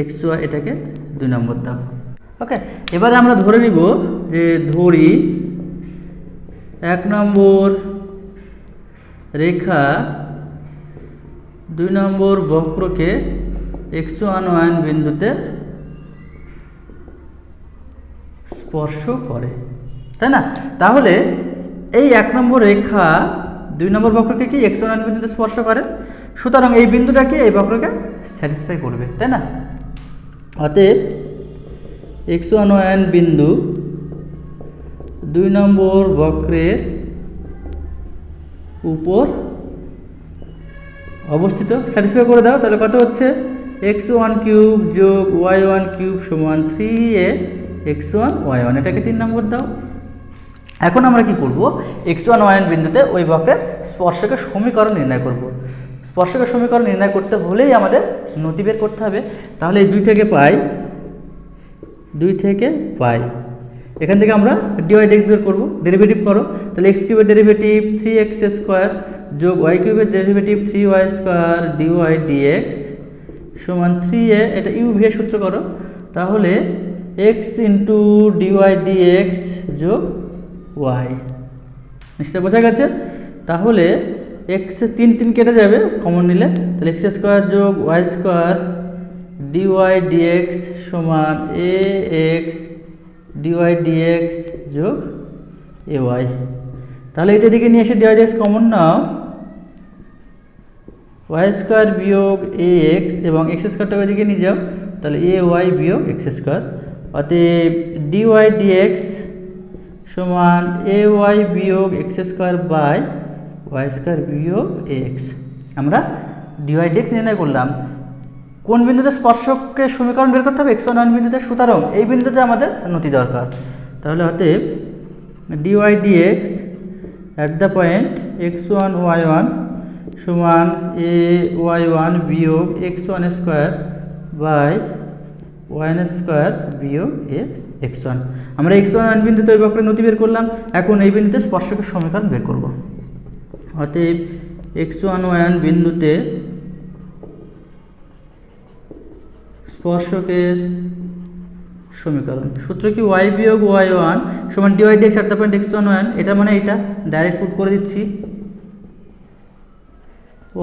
xy এটাকে 2 নম্বর দাও। ওকে, এবারে আমরা ধরে নিব যে ধরি 1 নম্বর রেখা 2 নম্বর বক্রকে x1 y1 বিন্দুতে স্পর্শ করে, তাই না? তাহলে এই 1 নম্বর রেখা 2 নম্বর বক্রকে কি x1 y1 বিন্দুতে স্পর্শ করে। সুতরাং এই বিন্দুটাকে এই বক্রকে স্যাটিসফাই করবে, তাই না? অতএব x1 y1 বিন্দু 2 নম্বর বক্রের উপর অবস্থিত। স্যাটিসফাই করে দাও। তাহলে কত হচ্ছে? x1³ + y1³ = 3a x1 y1, এটাকে 3 নম্বর দাও। এখন আমরা কি করব? x1 y1 বিন্দুতে ওই বক্রের স্পর্শকের সমীকরণ নির্ণয় করব। স্পর্শকের সমীকরণ নির্ণয় করতে হলেই আমাদের নতি বের করতে হবে। তাহলে এই 2 থেকে পাই, এখান থেকে আমরা dy dx বের করব। ডেরিভেটিভ করো। তাহলে x³ এর ডেরিভেটিভ 3x² + y³ এর derivative 3y² dy dx = 3a, এটা u v এর সূত্র করো। তাহলে x * dy dx + y। নিশ্চয় বোঝা গেছে? তাহলে x 3 কেটে যাবে কমন নিলে, তাহলে x² + y² dy dx = ax dy dx + ay। তাহলে এটা দিকে নিয়ে এসে dy dx কমন নাও, y² - ax এবং x² দিকে নিয়ে যাও, তাহলে ay - x²। অতএব dy dx = ay - x² / y² - ax। আমরা dy dx নির্ণয় করলাম। কোন বিন্দুতে স্পর্শকের সমীকরণ বের করতে হবে? x1 y1 বিন্দুতে। সুতরাং এই বিন্দুতে আমাদের নতি দরকার। তাহলে অতএব dy dx at the point x1 y1 = ay1 - x1² / y² - ax1। আমরা x1 y1 বিন্দুতে ওই বক্রের নতি বের করলাম। এখন এই বিন্দুতে স্পর্শকের সমীকরণ বের করব। অতএব x1 y1 বিন্দুতে স্পর্শকের সমীকরণ সূত্র কি? y - y1 = dy dx at the point x1 y1, এটা মানে এটা ডাইরেক্ট পুট করে দিচ্ছি,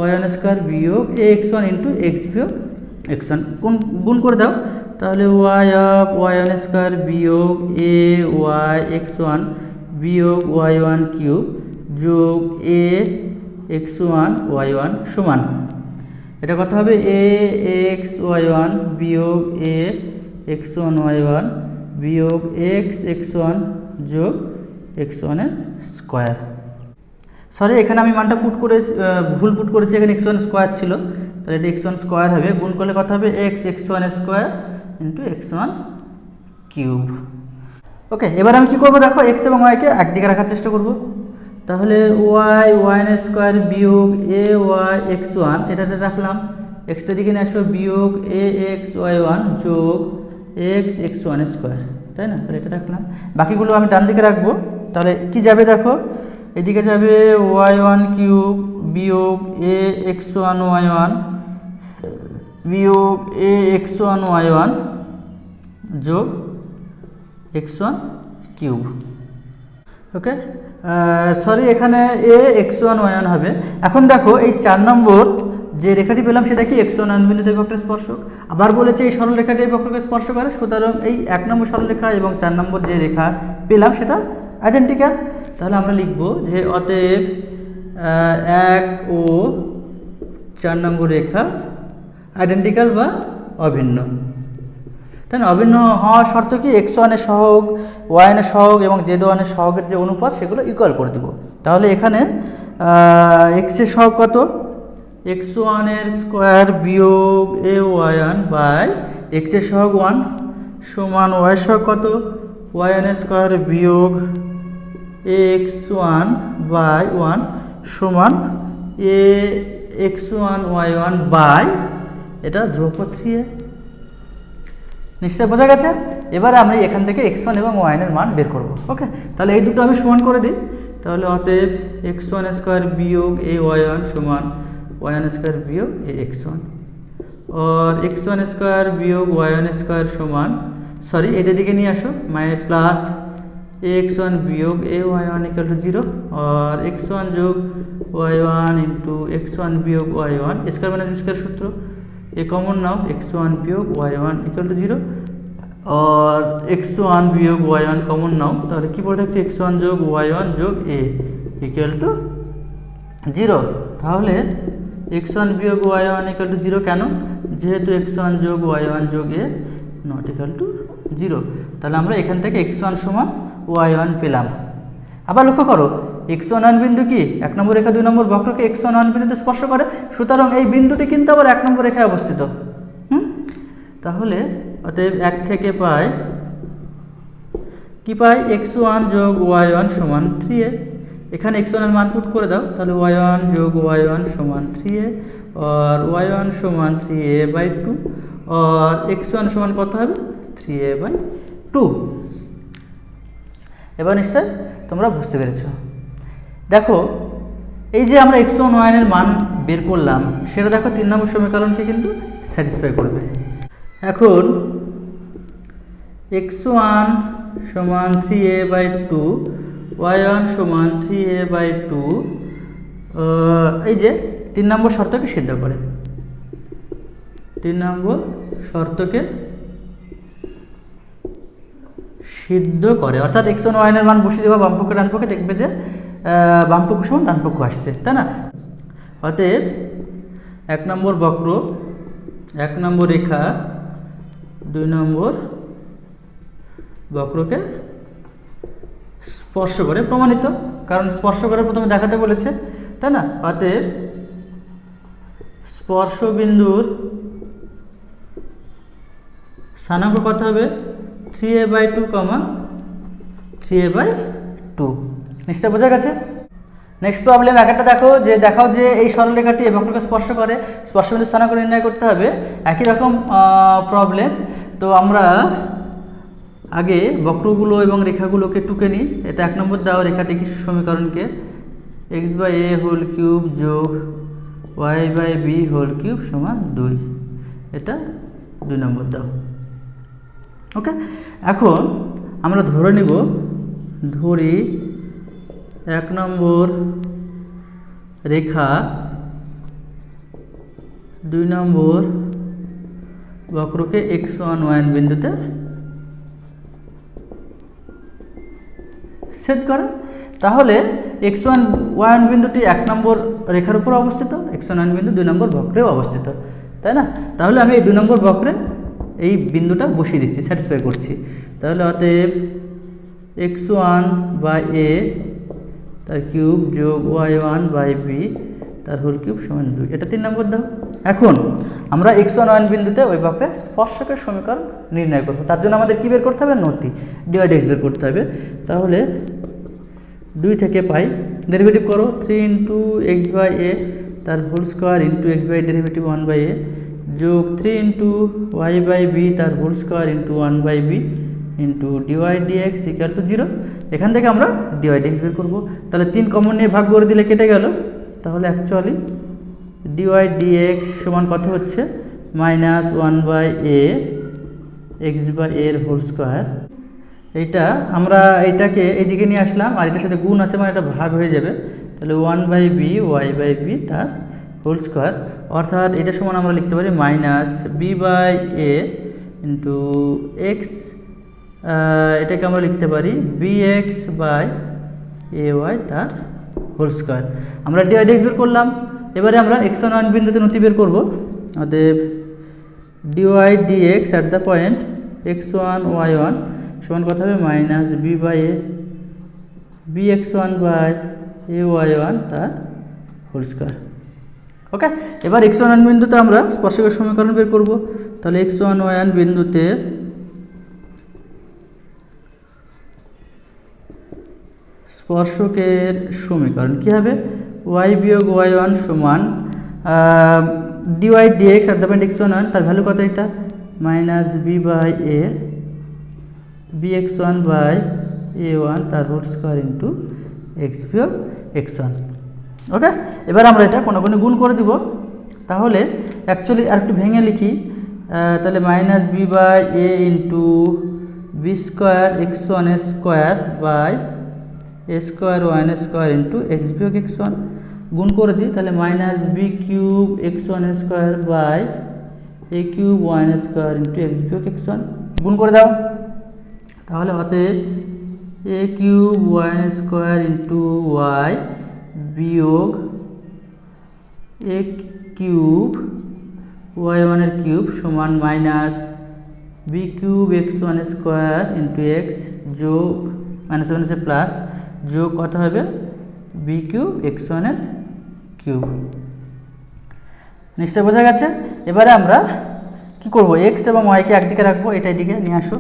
y1² - ax1 * x - x1 গুণ করে দাও। তাহলে y1² - ay x1 - y1³ + ax1 y1 সমান, এটা কত হবে? ax y1 - ax1 y1 - x x1 + x1² sorry, এখানে আমি মানটা ভুল পুট করেছি, এখানে x1² ছিল, তাহলে এটা x1² হবে। গুণ করলে কত হবে? x x1² * x1³ ওকে, এবার আমি কি করব? দেখো x এবং y কে একদিকে রাখার চেষ্টা করব। তাহলে y y² - ay x1 এটাতে রাখলাম, x এর দিকে নিয়ে আসো - ax y1 + x x1², তাই না? তাহলে এটা রাখলাম। বাকিগুলো আমি ডান দিকে রাখবো। তাহলে কি যাবে দেখো, এদিকে যাবে y1 কিউব বিয়োগ এ এক্স ওয়ান ওয়াই ওয়ান বিয়োগ এ এক্স ওয়ান ওয়াই ওয়ান যোগ এক্স ওয়ান কিউব। ওকে, সরি এখানে এ এক্স ওয়ান ওয়াই ওয়ান হবে। এখন দেখো এই 4 নম্বর যে রেখাটি পেলাম সেটা কি এক্স ওয়ান বিন্দুতে এই বক্রের স্পর্শক। আবার বলেছে এই সরল রেখাটি এই বক্রকে স্পর্শ করে, সুতরাং এই 1 নম্বর সরলরেখা এবং 4 নম্বর যে রেখা পেলাম সেটা আইডেন্টিক্যাল। তাহলে আমরা লিখব যে অতএব 1 ও 4 নম্বর রেখা আইডেন্টিক্যাল বা অভিন্ন। তাই না? অভিন্ন হওয়ার শর্ত কি এক্স ওয়ানের সহগ ওয়াই এর সহগ এবং জেড ওয়ানের সহগের যে অনুপাত সেগুলো ইকুয়াল করে দেব। তাহলে এখানে এক্স এর সহগ কত, এক্স ওয়ানের স্কোয়ার বিয়োগ A Y one by x এর সহগ 1 সমান ওয়াই এর সহগ কত, ওয়াই ওয়ানের স্কোয়ার বিয়োগ এক্স ওয়ান বাই 1 সমান a x one y one by এটা ধ্রুবপদ 3a। নিশ্চয় বোঝা গেছে? এবারে আমরা এখান থেকে x1 এবং y1 এর মান বের করব। ওকে, তাহলে এই দুটো আমি সমান করে দিই। তাহলে অতএব x1 স্কয়ার বিয়োগ a y1 সমান y1 স্কয়ার বিয়োগ a x1 और x1 স্কয়ার বিয়োগ y1 স্কয়ার সমান, সরি এটা দিকে নিয়ে আসো, প্লাস x1 বিয়োগ a y1 इक्वल टू 0 और x1 যোগ y1 इंटू x1 বিয়োগ y1 স্কয়ার মাইনাস স্কয়ার সূত্র ए कॉमन नाउ x1 বিয়োগ y1 इक्वल टू 0 और x1 বিয়োগ y1 कॉमन नाउ, তাহলে কি পড়ে থাকছে x1 যোগ y1 যোগ a इक्वल टू 0। তাহলে x1 বিয়োগ y1 इक्वल टू 0 কেন, যেহেতু x1 যোগ y1 যোগ a নট ইকুয়াল টু 0। তাহলে আমরা এখান থেকে x1 সমান y1 পেলাম। আবার লক্ষ্য করো x1 বিন্দু কি 1 নম্বর রেখা 2 নম্বর বক্রকে x1 বিন্দুতে স্পর্শ করে, সুতরাং এই বিন্দুটি কিন্তু আবার 1 নম্বর রেখায় অবস্থিত। তাহলে অতএব 1 থেকে পাই কি পাই x1 যোগ y1 সমান 3a। এখানে x1 এর মান পুট করে দাও, তাহলে y1 যোগ y1 সমান 3a और y1 সমান 3a/2 और x1 সমান কত হবে 3a/2। এবার নিশ্চয় তোমরা বুঝতে পেরেছো। দেখো এই যে আমরা x1 y1 এর মান বের করলাম সেটা দেখো 3 নম্বর সমীকরণকে কিন্তু স্যাটিসফাই করবে। এখন x1 সমান 3a/2 y1 সমান 3a/2 এই যে 3 নম্বর শর্তকে সিদ্ধ করে, 3 নম্বর শর্তকে সিদ্ধ করে, অর্থাৎ x1 y1 এর মান বসিয়ে দেওয়া বামপক্ষে ডানপক্ষে দেখবে যে বামপক্ষ সমান ডানপক্ষ আসছে, তাই না? অতএব 1 নম্বর বক্র 1 নম্বর রেখা 2 নম্বর বক্রকে স্পর্শ করে, প্রমাণিত, কারণ স্পর্শ করে প্রথমে দেখাতে বলেছে, তাই না? অতএব স্পর্শ বিন্দুর স্থানাঙ্ক কত হবে 3a/2, 3a/2। নিশ্চয় বোঝা গেছে? নেক্সট প্রবলেম একটা দেখো, যে দেখাও যে এই সরলরেখাটি এই বক্রকে স্পর্শ করে, স্পর্শবিন্দুর স্থানাঙ্ক নির্ণয় করতে হবে। একই রকম প্রবলেম। তো আমরা আগে বক্রগুলো এবং রেখাগুলোকে টুকে নিই। এটা 1 নম্বর দাও রেখাটি কি সমীকরণকে x/a হোল কিউব যোগ y/b হোল কিউব সমান 2, এটা 2 নম্বর দাও। ওকে, এখন আমরা ধরে নিব, ধরি 1 নম্বর রেখা 2 নম্বর বক্রকে x1 y1 বিন্দুতে ছেদ করে। তাহলে x1 y1 বিন্দুটি 1 নম্বর রেখার উপর অবস্থিত, x1 y1 বিন্দু 2 নম্বর বক্রেও অবস্থিত, তাই না? তাহলে আমি এই 2 নম্বর বক্রে এই বিন্দুটা বসিয়ে দিচ্ছি, স্যাটিসফাই করছি। তাহলে অতএব x1 বাই a তার কিউব যোগ y1/b তার হোল কিউব সমান 2, এটা 3 নম্বর দাও। এখন আমরা x1 y1 বিন্দুতে ওই বক্রে স্পর্শকের সমীকরণ নির্ণয় করব। তার জন্য আমাদের কি বের করতে হবে, নতি dy/dx বের করতে হবে। তাহলে 2 থেকে পাই, ডেরিভেটিভ করো 3 × x/a তার whole square into x/a derivative 1/a যোগ 3 × y/b তার whole square into 1/b into dy dx equal to 0। এখান থেকে আমরা ডিওয়াই ডিএক্স বের করবো। তাহলে 3 কমন নিয়ে ভাগ করে দিলে কেটে গেল। তাহলে অ্যাকচুয়ালি ডিওয়াই ডিএক্স সমান কত হচ্ছে, -1/a এক্স বাই এর হোল স্কোয়ার। এইটা আমরা এইটাকে এইদিকে নিয়ে আসলাম, আর এটার সাথে গুণ আছে মানে এটা ভাগ হয়ে যাবে। তাহলে 1/b y/b তার হোল স্কোয়ার, অর্থাৎ এটা সমান আমরা লিখতে পারি -b/a ইন্টু এক্স, এটাকে আমরা লিখতে পারি bx/ay তার হোল স্কোয়ার। আমরা ডিওয়াই ডিএক্স বের করলাম। এবারে আমরা x1 বিন্দুতে নতি বের করব। অতএব dy dx at the point x1 y1 সমান কত হবে, -b/a bx1/ay1 তার হোল স্কোয়ার। ওকে, এবার x1 বিন্দুতে আমরা স্পর্শকের সমীকরণ বের করব। তাহলে x1 y1 বিন্দুতে স্পর্শকের সমীকরণ কী হবে, y বিয়োগ y1 সমান dy dx at the point x1 1, তার ভ্যালু কত, এটা -b/a bx1/a1 তার হোল স্কোয়ার ইন্টু এক্স বিয়োগ x1। ওকে, এবার আমরা এটা কোনো গুণ করে দিব। তাহলে অ্যাকচুয়ালি আর একটু ভেঙে লিখি। তাহলে -b/a into b square x1 square by a square y square into x বিয়োগ x1 গুণ করে দিই। তাহলে -b cube x1 square by a cube y square into x বিয়োগ x1 গুণ করে দাও। তাহলে অতএব a cube y square into y বিয়োগ a কিউব y1 এর কিউব সমান -b cube x1 square into x যোগ -1 আছে প্লাস যোগ কত হবে b কিউব x1 এর কিউব। নিশ্চয় বোঝা গেছে। এবারে আমরা কি করব, x এবং y কে একদিকে রাখবো, এটা এদিকে নিয়ে আসো।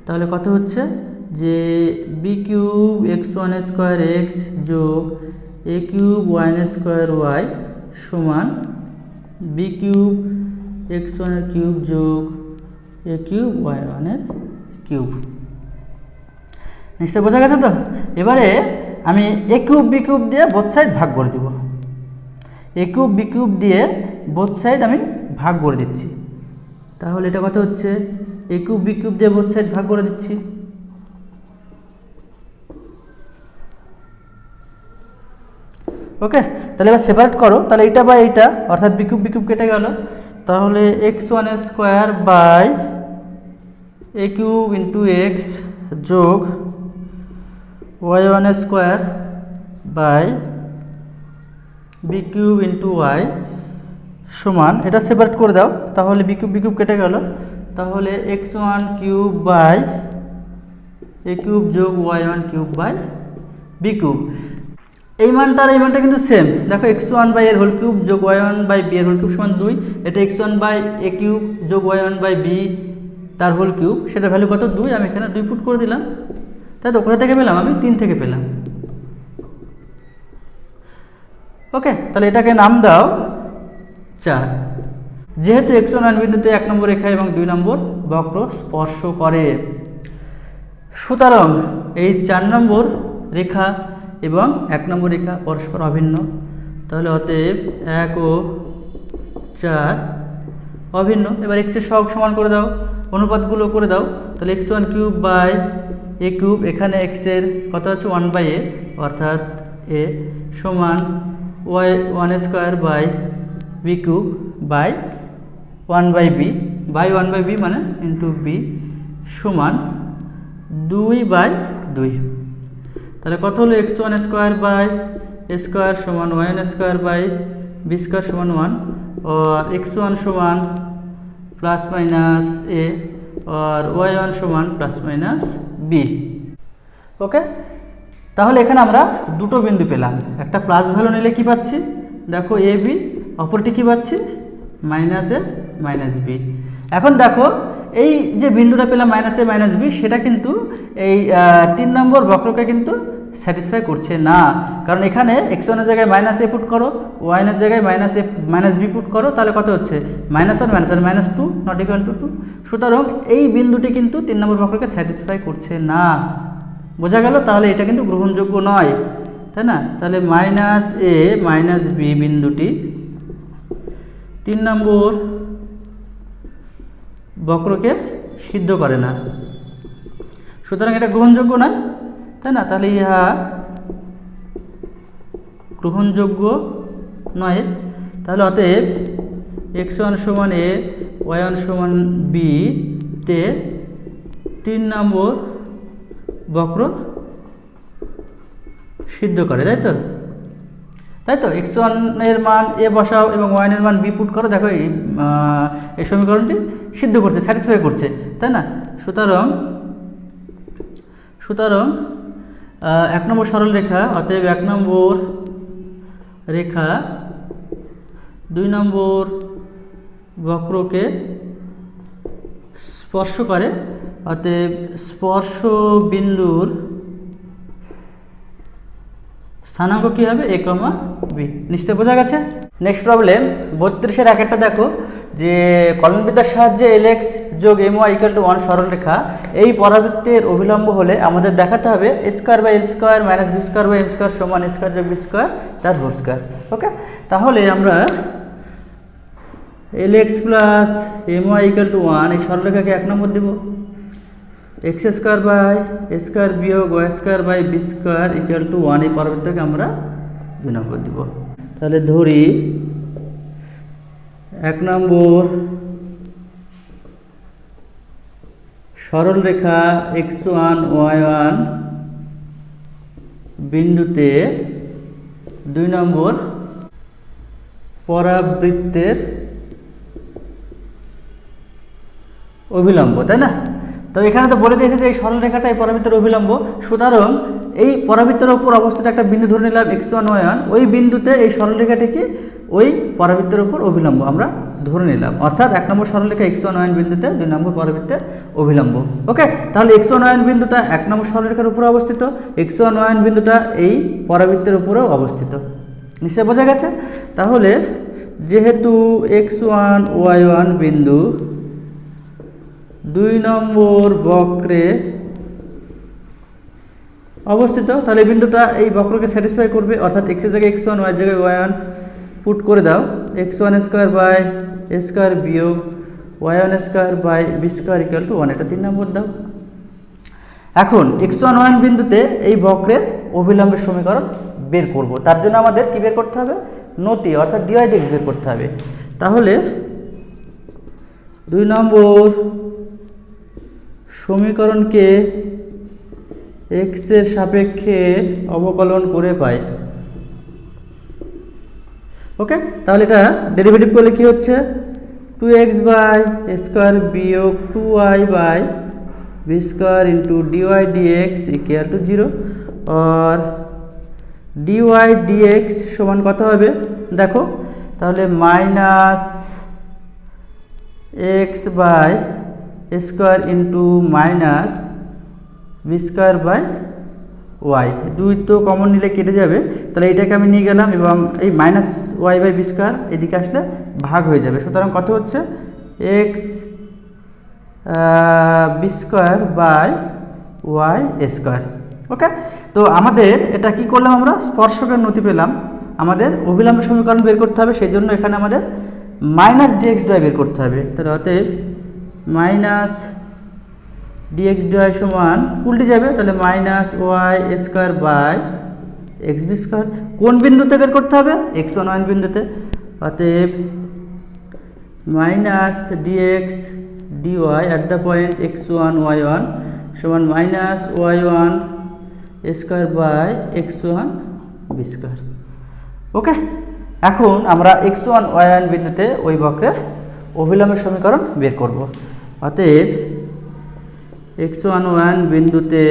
তাহলে কত হচ্ছে যে b cube x1 square x যোগ a cube y square y সমান b কিউব x1 এর কিউব যোগ a কিউব y1 এর কিউব। নিশ্চয় বোঝা গেছে তো। এবারে আমি a কিউব b কিউব দিয়ে বোথ সাইড ভাগ করে দিব। a কিউব b কিউব দিয়ে বোথ সাইড আমি ভাগ করে দিচ্ছি। তাহলে এটা কত হচ্ছে, a কিউব b কিউব দিয়ে বোথ সাইড ভাগ করে দিচ্ছি। ওকে, তাহলে এবার সেপারেট করো। তাহলে এইটা বাই এইটা, অর্থাৎ বি কিউব কেটে গেল। তাহলে x1 square by a cube into x যোগ y1 square by b cube into y সমান, এটা সেপারেট করে দাও। তাহলে বি কিউব কেটে গেল। তাহলে x1 cube by a cube যোগ y1 cube by b cube. এই মানটা আর এই মানটা কিন্তু সেম। দেখো x1 বাই এর হোল কিউব যোগ y1 বাই বি এর হোল কিউব সমান 2। এটা x1 বাই a কিউব যোগ y1 বাই বি তার হোল কিউব, সেটা ভ্যালু কত 2। আমি এখানে 2 পুট করে দিলাম। তাই তো কোথা থেকে পেলাম, আমি 3 থেকে পেলাম। ওকে, তাহলে এটাকে নাম দাও 4। যেহেতু x1 বিন্দুতে 1 নম্বর রেখা এবং 2 নম্বর বক্র স্পর্শ করে, সুতরাং এই 4 নম্বর রেখা এবং 1 নম্বর রেখা পরস্পর অভিন্ন। তাহলে অতএব 1 ও 4 অভিন্ন। এবার x এর সহগ সমান করে দাও, অনুপাতগুলো করে দাও। তাহলে x1 cube by a cube, এখানে x এর কত আছে 1/a, অর্থাৎ a সমান y1 square by b cube by 1/b by 1/b মানে ইন্টু বি সমান 2/2। তাহলে কত হলো x1 square by a square সমান y1 square by b square সমান 1, और x1 সমান प्लस माइनस a और y1 সমান प्लस माइनस b। ওকে, তাহলে এখানে আমরা দুটো বিন্দু পেলাম। একটা প্লাস ভ্যালু নিলে কি পাচ্ছি, দেখো a b, অপরটি কি পাচ্ছি মাইনাস a মাইনাস b। এখন দেখো এই যে বিন্দুটা পেলাম মাইনাস a মাইনাস b, সেটা কিন্তু এই 3 নম্বর বক্রকে কিন্তু স্যাটিসফাই করছে না, কারণ এখানে x1 এর জায়গায় মাইনাস এ পুট করো, y1 এর জায়গায় মাইনাস বি পুট করো, তাহলে কত হচ্ছে -1 -1 -2 নট ইকুয়াল টু 2। সুতরাং এই বিন্দুটি কিন্তু 3 নম্বর বক্রকে স্যাটিসফাই করছে না। বোঝা গেল? তাহলে এটা কিন্তু গ্রহণযোগ্য নয়, তাই না? তাহলে -a - b বিন্দুটি 3 নম্বর বক্রকে সিদ্ধ করে না, সুতরাং এটা গ্রহণযোগ্য নয়, তাই না? তাহলে ইহা গ্রহণযোগ্য নয়। তাহলে অতএব x1 = a, y1 = b তে 3 নম্বর বক্র সিদ্ধ করে, তাই তো x1 এর মান a বসাও এবং y এর মান b পুট করো, দেখো এই সমীকরণটি সিদ্ধ করছে, স্যাটিসফাই করছে, তাই না? সুতরাং 1 নম্বর সরল রেখা, অতএব 1 নম্বর রেখা 2 নম্বর বক্রকে স্পর্শ করে, অতএব স্পর্শ বিন্দুর স্থানাঙ্ক কী হবে? a, b। নিশ্চয় বোঝা গেছে? নেক্সট প্রবলেম 32-এর একটা দেখো যে কলনবিদ্যার সাহায্যে lx যোগ my = 1 সরল রেখা এই পরাবৃত্তের অভিলম্ব হলে আমাদের দেখাতে হবে a² / l² - b² / m² সমান a² + b² তার হোল স্কয়ার। ওকে, তাহলে আমরা lx + my = 1 এই সরল রেখাকে 1 নম্বর দেব, x² / a² - y² / b² = 1 এই পরাবৃত্তকে আমরা 2 নম্বর দেব। তাহলে ধরি 1 নম্বর সরল রেখা x1 y1 বিন্দুতে 2 নম্বর পরাবৃত্তের অভিলম্ব, তাই না? তো এখানে তো বলে দিয়েছে যে এই সরল রেখাটা এই পরাবৃত্তের অভিলম্ব, সুতরাং এই পরাবৃত্তের উপর অবস্থিত একটা বিন্দু ধরে নিলাম x1 y1, ওই বিন্দুতে এই সরল রেখাটিকে ওই পরাবৃত্তের উপর অভিলম্ব আমরা ধরে নিলাম, অর্থাৎ 1 নম্বর সরল রেখা x1 y1 বিন্দুতে 2 নম্বর পরাবৃত্তের অভিলম্ব। ওকে, তাহলে x1 y1 বিন্দুটা 1 নম্বর সরল রেখার উপরে অবস্থিত, x1 y1 বিন্দুটা এই পরাবৃত্তের উপরেও অবস্থিত। নিশ্চয় বোঝা গেছে? তাহলে যেহেতু x1 y1 বিন্দু 2 নম্বর বক্রে অবস্থিত, তাহলে এই বিন্দুটা এই বক্রকে স্যাটিসফাই করবে, অর্থাৎ x এর জায়গায় x1 y এর জায়গায় y1 পুট করে দাও, x1² / a² বিয়োগ y1² / b² = 1, এটা 3 নম্বর দাও। এখন x1 y1 বিন্দুতে এই বক্রের অভিলম্বের সমীকরণ বের করব, তার জন্য আমাদের কি বের করতে হবে? নতি, অর্থাৎ dy dx বের করতে হবে। তাহলে 2 নম্বর সমীকরণকে x এর সাপেক্ষে অবকলন করে পাই। ওকে, তাহলে এটা ডেরিভেটিভ করলে কি হচ্ছে? 2x / a² বিয়োগ 2y / b² dy dx = 0, আর dy dx সমান কত হবে দেখো, তাহলে -x / a² b² y, 2 তো কমন নিলে কেটে যাবে, তাহলে এইটাকে আমি নিয়ে গেলাম এবং এই -y / b² এদিকে আসলে ভাগ হয়ে যাবে, সুতরাং কত হচ্ছে? x b² / y²। ওকে, তো আমাদের এটা কি করলাম? আমরা স্পর্শকের নতি পেলাম, আমাদের অভিলম্ব সমীকরণ বের করতে হবে, সেই জন্য এখানে আমাদের -dx dy বের করতে হবে। তাহলে অতএব -dx dy সমান উল্টে যাবে, তাহলে -y² / xb²। কোন বিন্দুতে বের করতে হবে? x1 y1 বিন্দুতে, অতএব -dx dy at the point x1 y1 সমান -y1² / x1 b²। ওকে, এখন আমরা x1 y1 বিন্দুতে ওই বক্রের অভিলম্বের সমীকরণ বের করব। অতএব x1 y1 বিন্দুতে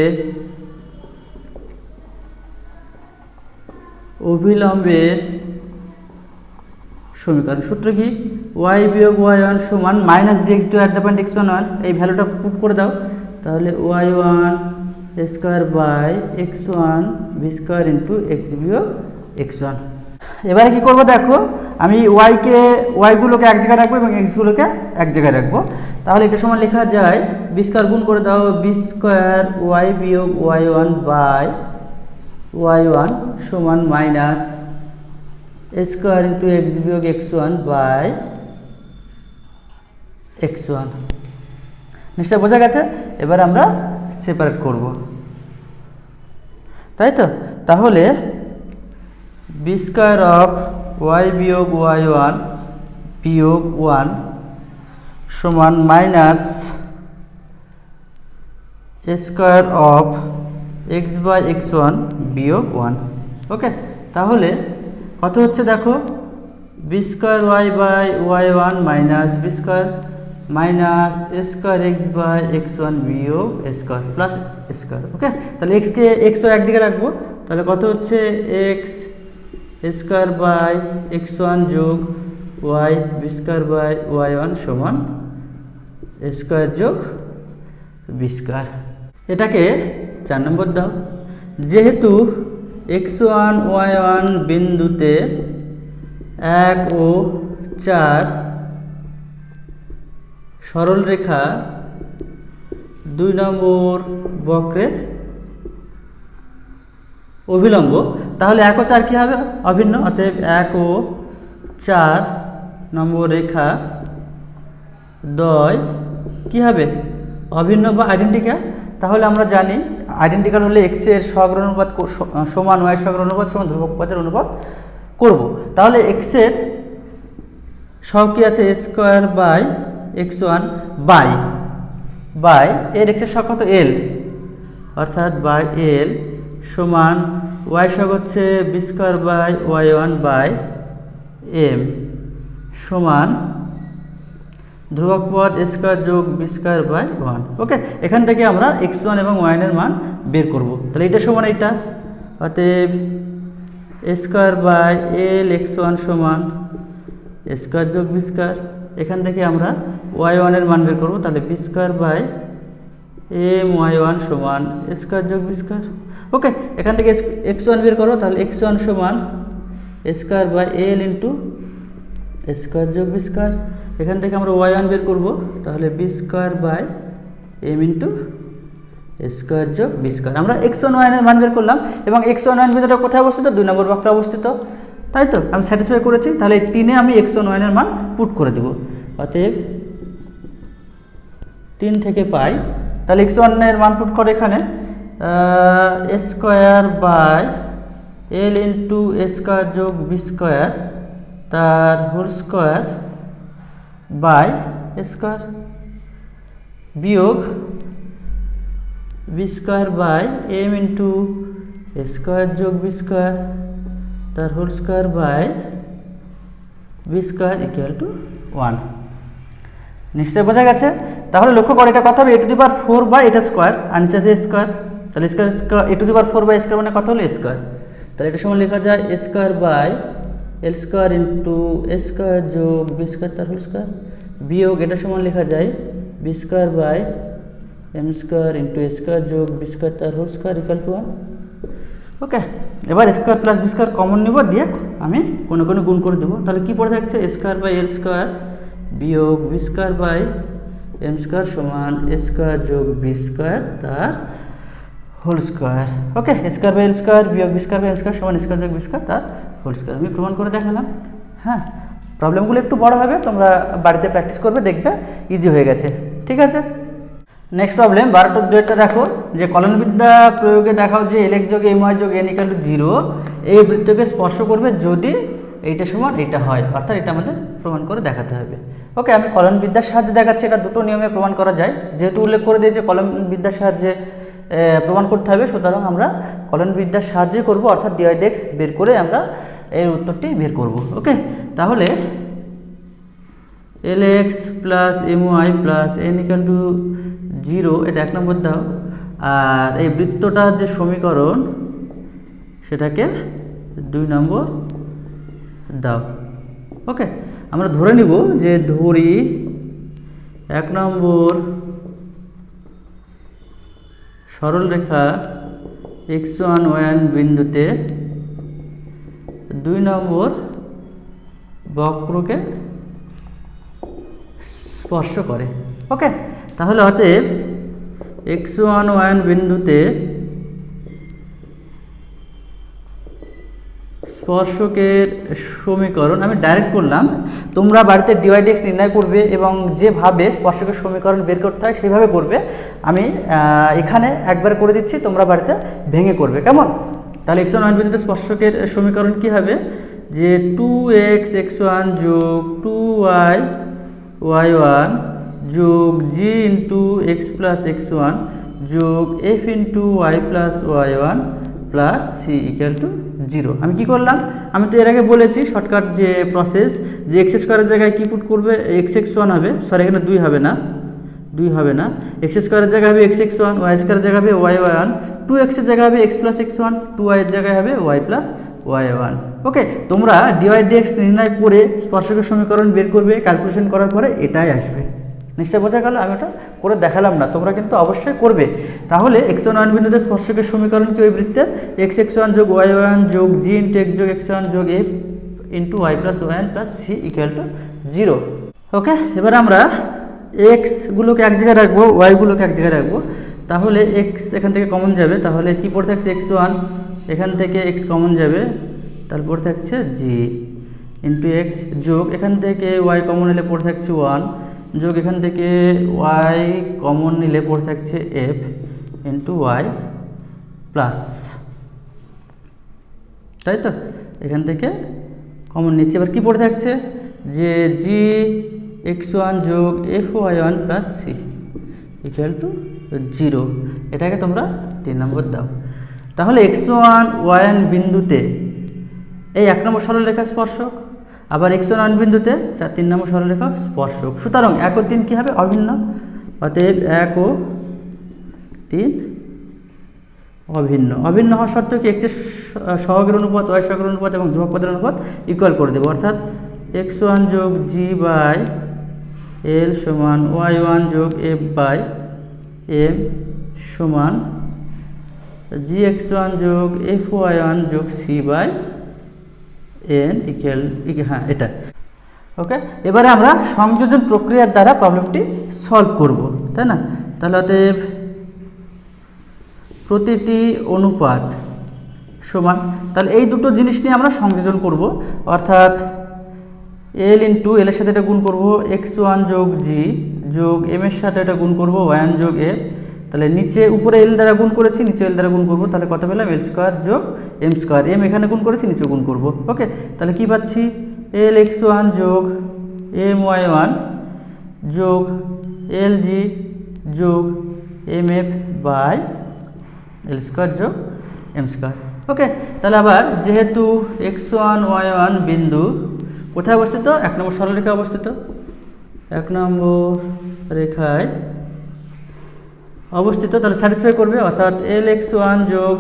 অভিলম্বের সমীকরণ সূত্র কি? y বিয়োগ y1 সমান -dx dy at the point x1 y1, এই ভ্যালুটা পুট করে দাও, তাহলে y1 square by x one b square into x বিয়োগ এক্স ওয়ান। এবারে কী করবো দেখো, আমি ওয়াইগুলোকে এক জায়গায় রাখবো এবং এক্সগুলোকে এক জায়গায় রাখবো। তাহলে এটা সমান লেখা যায় বি স্কোয়ার গুণ করে দাও বি স্কোয়ার ওয়াই বিয়োগ y one by y one সমান মাইনাস স্কোয়ার ইন্টু এক্স বিয়োগ x one by x one. নিশ্চয় বোঝা গেছে। এবার আমরা সেপারেট করব, তাই তো। তাহলে বি স্কোয়ার অফ ওয়াই বিয়োগ ওয়াই ওয়ান বিয়োগ ওয়ান সমান minus square of x by x one বিয়োগ ওয়ান। ওকে, তাহলে কত হচ্ছে দেখো, b square y by y one minus b square minus square x by x one বিয়োগ square plus square. Okay, তাহলে এক্সকে এক্সও একদিকে রাখবো, তাহলে কত হচ্ছে x square by x one যোগ y b square by y one সমান স্কোয়ার যোগ বি স্কোয়ার। এটাকে 4 নম্বর দাও। যেহেতু এক্স ওয়ান ওয়াই ওয়ান বিন্দুতে 1 ও 4 সরল রেখা 2 নম্বর বক্রের অভিলম্ব, তাহলে 1 ও 4 কী হবে, অভিন্ন। অতএব 1 ও 4 নম্বর রেখা দ্বয় কী হবে, অভিন্ন বা আইডেন্টিক্যাল। তাহলে আমরা জানি আইডেন্টিক্যাল হলে এক্স এর সহগ অনুপাত সমান ওয়াই সহগ অনুপাত সমান ধ্রুবক পদের অনুপাত করব। তাহলে এক্স এর সহগ কী আছে, square by x one by এর এক্স এর সহগ কত এল, অর্থাৎ বাই এল সমান ওয়াই সহগ হচ্ছে b square by y one by m সমান ধ্রুবক পদ স্কোয়ার যোগ b square by one. Okay, এখান থেকে আমরা এক্স ওয়ান এবং ওয়াই এর মান বের করব। তাহলে এটা সমান এইটা, অতএব square by l x one সমান স্কোয়ার যোগ বি স্কোয়ার। এখান থেকে আমরা ওয়াই ওয়ানের মান বের করব, তাহলে b square by m y one সমান স্কোয়ার যোগ বি স্কোয়ার। ওকে, এখান থেকে এক্স ওয়ান বের করো, তাহলে এক্স ওয়ান সমান square by l into square যোগ বি স্কোয়ার। এখান থেকে আমরা ওয়াই ওয়ান বের করবো, তাহলে b square by m into square যোগ বি স্কোয়ার। আমরা এক্স ওয়ান ওয়াইনের মান বের করলাম এবং এক্স ওয়ান ওয়ান বিন্দুটা কোথায় অবস্থিত, 2 নম্বর বক্রে অবস্থিত, তাই তো। আমি স্যাটিসফাই করেছি, তাহলে এই 3-এ আমি এক্স ওয়ান ওয়াইনের মান পুট করে দেবো। অতএব 3 থেকে পাই, তাহলে এক্স ওয়ানের মান পুট করে এখানে square by l into square যোগ বি স্কোয়ার তার হোল স্কোয়ার বাই স্কোয়ার বিয়োগ b square by m into square যোগ বি স্কোয়ার তার whole square by b square equal to 1। নিশ্চয়ই বোঝা গেছে। তাহলে লক্ষ্য করে এটা কত হবে, a⁴ বাই এটা স্কোয়ার, আর নিচে আছে স্কোয়ার, তাহলে স্কোয়ার a⁴ বাই স্কোয়ার মানে কত হলো স্কোয়ার। তাহলে এটা সময় লেখা যায় square by l square into square যোগ বি স্কোয়ার তার হোল স্কোয়ার বিয়োগ এটা সমান লেখা যায় b square by m square into square যোগ বি স্কোয়ার তার whole square equal to 1। Okay, এবার square plus b square common নেব, দিয়ে আমি কোনো গুণ করে দেবো। তাহলে কী পড়ে থাকছে, স্কোয়ার বাই এল স্কোয়ার বিয়োগ b square by m square সমান স্কোয়ার যোগ বি স্কোয়ার তার whole square. Okay, square by l square বিয়োগ b square by m square সমান স্কোয়ার যোগ বি স্কোয়ার তার হোল স্কোয়ার। আমি প্রমাণ করে দেখালাম। হ্যাঁ, প্রবলেমগুলো একটু বড় হবে, তোমরা বাড়িতে প্র্যাকটিস করবে, দেখবে ইজি হয়ে গেছে। ঠিক আছে, নেক্সট প্রবলেম 12-2 দেখো যে কলনবিদ্যা প্রয়োগে দেখাও যে এল এক্স যোগ এম ওয়াই যোগ এন ইকুয়াল টু 0 এই বৃত্তকে স্পর্শ করবে যদি এইটা সমান এইটা হয়, অর্থাৎ এটা আমাদের প্রমাণ করে দেখাতে হবে। ওকে, আমি কলনবিদ্যার সাহায্যে দেখাচ্ছি। এটা দুটো নিয়মে প্রমাণ করা যায়, যেহেতু উল্লেখ করে দিয়েছে কলনবিদ্যার সাহায্যে প্রমাণ করতে হবে, সুতরাং আমরা কলনবিদ্যার সাহায্যে করব, অর্থাৎ ডিওয়াইডেক্স বের করে আমরা এর উত্তরটি বের করব। ওকে, তাহলে l x plus m y plus n equal to 0 এটা 1 নম্বর দাও, আর এই বৃত্তটার যে সমীকরণ সেটাকে 2 নম্বর দাও। ওকে, আমরা ধরে নিব যে ধরি 1 নম্বর সরলরেখা x1 y1 বিন্দুতে 2 নম্বর বক্রকে স্পর্শ করে। ওকে, তাহলে অতএব x1 y1 বিন্দুতে স্পর্শকের সমীকরণ আমি ডাইরেক্ট করলাম, তোমরা বাড়িতে dydx নির্ণয় করবে এবং যেভাবে স্পর্শকের সমীকরণ বের করতে হয় সেভাবে করবে। আমি এখানে একবার করে দিচ্ছি, তোমরা বাড়িতে ভেঙে করবে, কেমন? তাহলে x1 y1 বিন্দুতে স্পর্শকের সমীকরণ কি হবে, যে 2x x1 যোগ 2y y1 যোগ g into x plus x1 যোগ f into y plus y1 plus c equal to 0। আমি কি করলাম, আমি তো এর আগে বলেছি শর্টকাট যে প্রসেস, যে এক্স স্কোয়ারের জায়গায় কি পুট করবে, এক্স x1 হবে, সরি এখানে 2 হবে না, 2 হবে না, এক্স স্কোয়ারের জায়গায় হবে এক্স x1, ওয়াই স্কোয়ারের জায়গায় হবে ওয়াই ওয়াই ওয়ান, 2x এর জায়গায় হবে এক্স প্লাস x1, 2y এর জায়গায় হবে ওয়াই প্লাস ওয়াই ওয়ান। ওকে, তোমরা dydx নির্ণয় করে স্পর্শকের সমীকরণ বের করবে, ক্যালকুলেশন করার পরে এটাই আসবে। নিশ্চয় বোঝা গেল, আমি ওটা করে দেখালাম না, তোমরা কিন্তু অবশ্যই করবে। তাহলে x1 y1 বিন্দুতে স্পর্শকের সমীকরণ কি ওই বৃত্তের এক্স x1 যোগ ওয়াই ওয়ান যোগ জি ইন্টু এক্স যোগ x1 যোগ f into y plus one plus C equal to 0। Okay, এবার আমরা এক্সগুলোকে এক জায়গায় রাখবো, ওয়াইগুলোকে এক জায়গায় রাখবো। তাহলে এক্স এখান থেকে কমন যাবে, তাহলে কি পড়ে থাকছে x1, এখান থেকে এক্স কমন যাবে, তারপর থাকছে জি ইন্টু এক্স যোগ এখান থেকে ওয়াই কমন নিলে পড়ে থাকছে 1 যোগ এখান থেকে ওয়াই কমন নিলে পড়ে থাকছে এফ ইন্টু ওয়াই প্লাস, তাই তো? এখান থেকে কমন নিচ্ছি, এবার কি পড়ে থাকছে, যে জি x1 যোগ F Y one plus C equal to 0। এটাকে তোমরা 3 নম্বর দাও। তাহলে x1 y1 বিন্দুতে এই 1 নম্বর সরলরেখা স্পর্শক, আবার x1 y1 বিন্দুতে 3 নম্বর সরলরেখা স্পর্শক। সুতরাং 1 ও 3 কী হবে, অভিন্ন। অতএব 1 ও 3 অভিন্ন। অভিন্ন হওয়া সত্ত্বেও কি x এর সহগের অনুপাত, y সহগের অনুপাত এবং ধ্রুবক পদের অনুপাত ইকুয়াল করে দেবো, অর্থাৎ x1 যোগ জি বাই এল সমান y1 যোগ এফ বাই এম সমান জি x1 যোগ এফ y1 যোগ সি বাই এন ইকুয়াল, হ্যাঁ এটা। ওকে, এবারে আমরা সংযোজন প্রক্রিয়ার দ্বারা প্রবলেমটি সলভ করব, তাই না? তাহলে অতএব প্রতিটি অনুপাত সমান, তাহলে এই দুটো জিনিস নিয়ে আমরা সংযোজন করব, অর্থাৎ এল ইন্টু এলের সাথে এটা গুণ করব, x1 যোগ জি যোগ এম এর সাথে এটা গুণ করব y1 যোগ এফ, তাহলে নিচে উপরে এল দ্বারা গুণ করেছি, নিচে এল দ্বারা গুণ করব, তাহলে কত পেলাম, এল স্কোয়ার যোগ এম স্কোয়ার, এম এখানে গুণ করেছি, নিচে গুণ করব। ওকে, তাহলে কি পাচ্ছি, এল x1 যোগ এম y1 যোগ এল জি যোগ m f by l square যোগ এম স্কোয়ার। ওকে, তাহলে আবার যেহেতু x1 y1 বিন্দু কোথায় অবস্থিত, 1 নম্বর সরলরেখায় অবস্থিত, 1 নম্বর রেখায় অবস্থিত, তাহলে স্যাটিসফাই করবে, অর্থাৎ এল x1 যোগ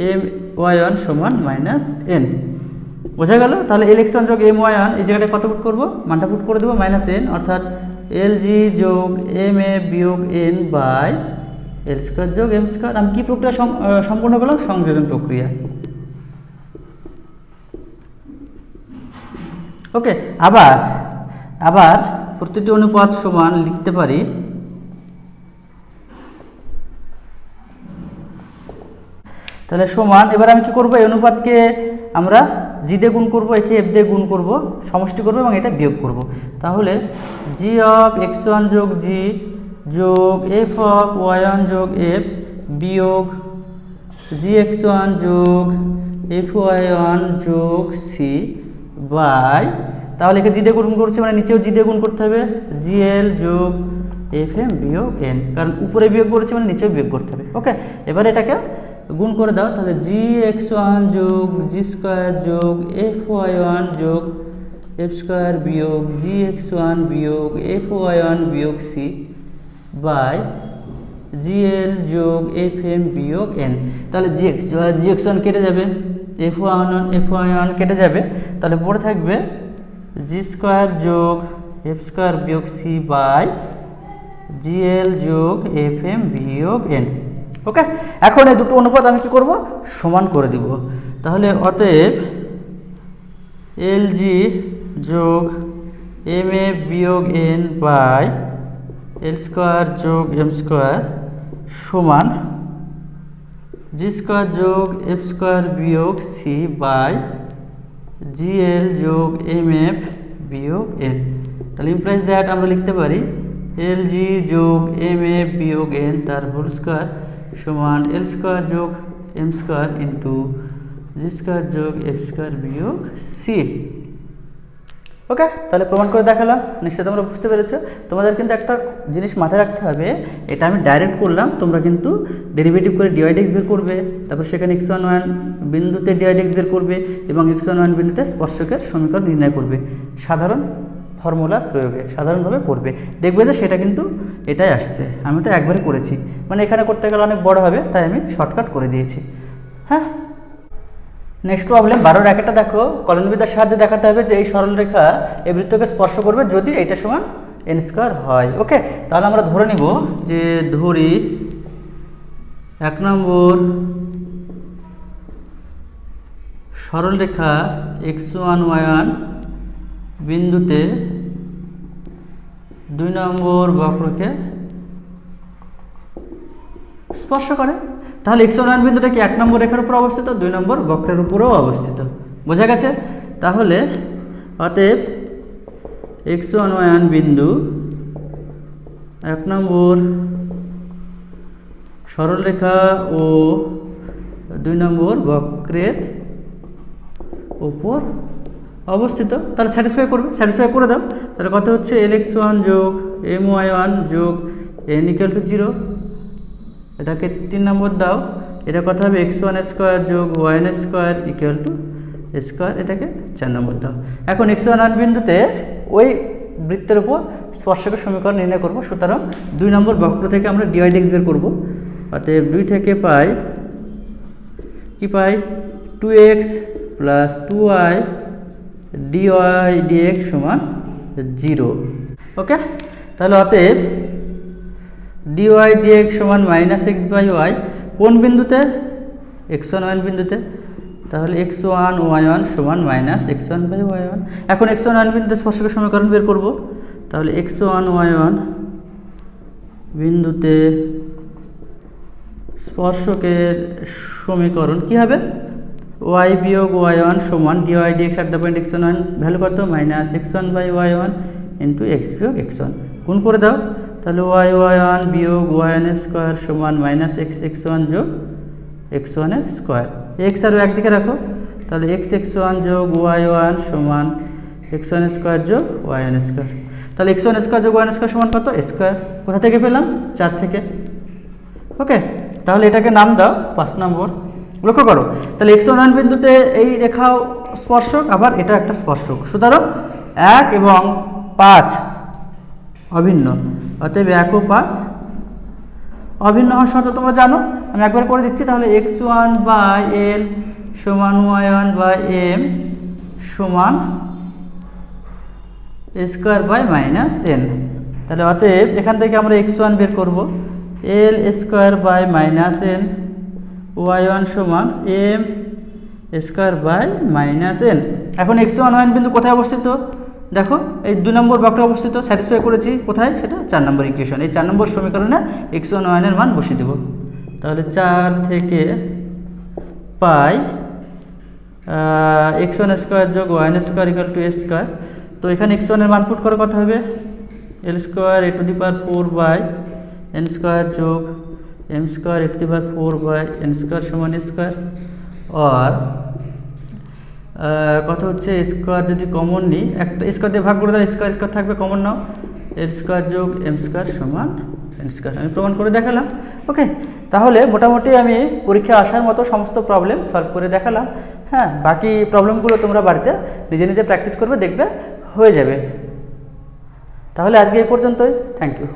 এম y1 সমান মাইনাস এন। বোঝা গেল? তাহলে এল x1 যোগ এম y1 এই জায়গাটায় কত পুট করবো, মানটা পুট করে দেবো মাইনাস এন, অর্থাৎ এল জি যোগ এম এ বিয়োগ এন বাই এল স্কোয়ার যোগ এম স্কোয়ার। আমি কী প্রক্রিয়া সম্পূর্ণ করলাম, সংযোজন প্রক্রিয়া। ওকে, আবার প্রতিটি অনুপাত সমান লিখতে পারি তাহলে সমান, এবার আমি কি করব, এই অনুপাতকে আমরা জি দিয়ে গুণ করব, একে এফ দিয়ে গুণ করব, সমষ্টি করব এবং এটা বিয়োগ করব। তাহলে জি অফ x1 যোগ জি যোগ এফ অফ y1 যোগ এফ বিয়োগ জি x1 যোগ এফ y1 যোগ সি বাই, তাহলে একে জি দিয়ে গুণ করছি মানে নিচেও জি দিয়ে গুণ করতে হবে, জি এল যোগ এফ এম বিয়োগ এন, কারণ উপরে বিয়োগ করেছি মানে নিচেও বিয়োগ করতে হবে। ওকে, এবার এটাকে গুণ করে দাও, তাহলে জি x1 যোগ জি স্কোয়ার যোগ এফ y1 যোগ এফ স্কোয়ার বিয়োগ জি x1 বিয়োগ এফ y1 বিয়োগ সি বাই জি এল যোগ এফ এম বিয়োগ এন। তাহলে জি x1 কেটে যাবে, এফ y1 কেটে যাবে, তাহলে পড়ে থাকবে জি স্কোয়ার যোগ এফ স্কোয়ার বিয়োগ সি বাই জি এল যোগ এফ এম বিয়োগ এন। ওকে, এখন এই দুটো অনুপাত আমি কি করব, সমান করে দিব। তাহলে অতএব LG যোগ MF বিয়োগ N বাই L স্কোয়ার যোগ M স্কোয়ার সমান G স্কোয়ার যোগ F স্কোয়ার বিয়োগ C বাই GL যোগ MF বিয়োগ N। তাহলে ইমপ্লাইজ দ্যাট আমরা লিখতে পারি LG যোগ MF বিয়োগ N তার হোল স্কোয়ার সমান L স্কোয়ার যোগ M square into G square যোগ F স্কোয়ার বিয়োগ C। ওকে, তাহলে প্রমাণ করে দেখালাম, নিশ্চয়ই তোমরা বুঝতে পেরেছো। তোমাদের কিন্তু একটা জিনিস মাথায় রাখতে হবে, এটা আমি ডাইরেক্ট করলাম, তোমরা কিন্তু ডেরিভেটিভ করে ডিওয়াইড বের করবে, তারপর সেখানে x1 বিন্দুতে ডিওয়াইড বের করবে এবং x1 বিন্দুতে স্পর্শকের সমীকরণ নির্ণয় করবে সাধারণ ফর্মুলা প্রয়োগে, সাধারণভাবে করবে, দেখবে যে সেটা কিন্তু এটাই আসছে। আমি তো একবারে করেছি, মানে এখানে করতে গেলে অনেক বড় হবে, তাই আমি শর্টকাট করে দিয়েছি। হ্যাঁ, নেক্সট প্রবলেম 12 একটা দেখো, কলনবিদ্যার সাহায্যে দেখাতে হবে যে এই সরলরেখা এই বৃত্তকে স্পর্শ করবে যদি এইটা সমান n স্কোয়ার হয়। ওকে, তাহলে আমরা ধরে নিব যে ধরি 1 নম্বর সরলরেখা x1 y1 বিন্দুতে 2 নম্বর বক্রকে স্পর্শ করে। তাহলে x1 বিন্দুটা কি 1 নম্বর রেখার উপর অবস্থিত, 2 নম্বর বক্রের উপরেও অবস্থিত, বোঝা গেছে। তাহলে অতএব x1 y1 বিন্দু 1 নম্বর সরলরেখা ও 2 নম্বর বক্রের উপর অবস্থিত। তাহলে স্যাটিসফাই করবে, স্যাটিসফাই করে দাও। তাহলে কত হচ্ছে lx1 যোগ my1 যোগ n = 0, এটাকে 3 নম্বর দাও। এটা কথা হবে x1 স্কোয়ার যোগ yn স্কোয়ার = স্কোয়ার, এটাকে 4 নম্বর দাও। এখন x1 বিন্দুতে ওই বৃত্তের উপর স্পর্শকের সমীকরণ নির্ণয় করব, সুতরাং 2 নম্বর বক্র থেকে আমরা ডিওয়াইড বের করব। অতএব 2 থেকে পাই কি পাই 2x plus 2y dy dx সমান 0। ওকে, তাহলে অতএব dy dx সমান -x/y কোন বিন্দুতে, x1 y1 বিন্দুতে। তাহলে x1 y1 সমান -x1/y1। এখন x1 y1 বিন্দুতে স্পর্শকের সমীকরণ বের করব। তাহলে x1 y1 বিন্দুতে স্পর্শকের সমীকরণ কি হবে, y বিয়োগ y1 সমান dy dx at the point x1 value কত, -x1/y1 ইন্টু x বিয়োগ x1, গুণ করে দাও। তাহলে y1 বিয়োগ yn স্কোয়ার সমান -x1 যোগ x1 এর স্কোয়ার, x আর একদিকে রাখো। তাহলে x1 যোগ y1 সমান x1 স্কোয়ার যোগ yn স্কোয়ার। তাহলে x1 স্কোয়ার যোগ yn স্কোয়ার সমান কত, স্কোয়ার। কোথা থেকে পেলাম, 4 থেকে। ওকে, তাহলে এটাকে নাম দাও 5 নম্বর। লক্ষ্য করো, তাহলে x1 বিন্দুতে এই রেখাও স্পর্শক, আবার এটা একটা স্পর্শক, সুতরাং 1 এবং 5 অভিন্ন। অতএব 1 ও 5 অভিন্ন হওয়ার শর্ত তোমরা জানো, আমি একবার করে দিচ্ছি। তাহলে x1/l সমান y1/m সমান a²/-n। তাহলে অতএব এখান থেকে আমরা x1 বের করব, l²/-n, y1 সমান m²/-n। এখন x1 y1 বিন্দু কোথায় অবস্থিত, দেখো এই 2 নম্বর বক্রে অবস্থিত, স্যাটিসফাই করেছি কোথায়, সেটা 4 নম্বর ইকুয়েশন। এই 4 নম্বর সমীকরণে x1 y1 এর মান বসিয়ে দেব। তাহলে 4 থেকে পাই x1 স্কোয়ার যোগ yn স্কোয়ার = a²। তো এখানে x1 এর মান পুট করে কত হবে, l²a⁴/n² যোগ m²a⁴/n² সমান স্কোয়ার। আর কত হচ্ছে, স্কোয়ার যদি কমন নিই, একটা স্কোয়ার দিয়ে ভাগ করে দাও, স্কোয়ার স্কোয়ার থাকবে, কমন নাও, l² যোগ m² সমান n²। আমি প্রমাণ করে দেখালাম। ওকে, তাহলে মোটামুটি আমি পরীক্ষা আসার মতো সমস্ত প্রবলেম সলভ করে দেখালাম। হ্যাঁ, বাকি প্রবলেমগুলো তোমরা বাড়িতে নিজে নিজে প্র্যাকটিস করবে, দেখবে হয়ে যাবে। তাহলে আজকে এই পর্যন্তই, থ্যাংক ইউ।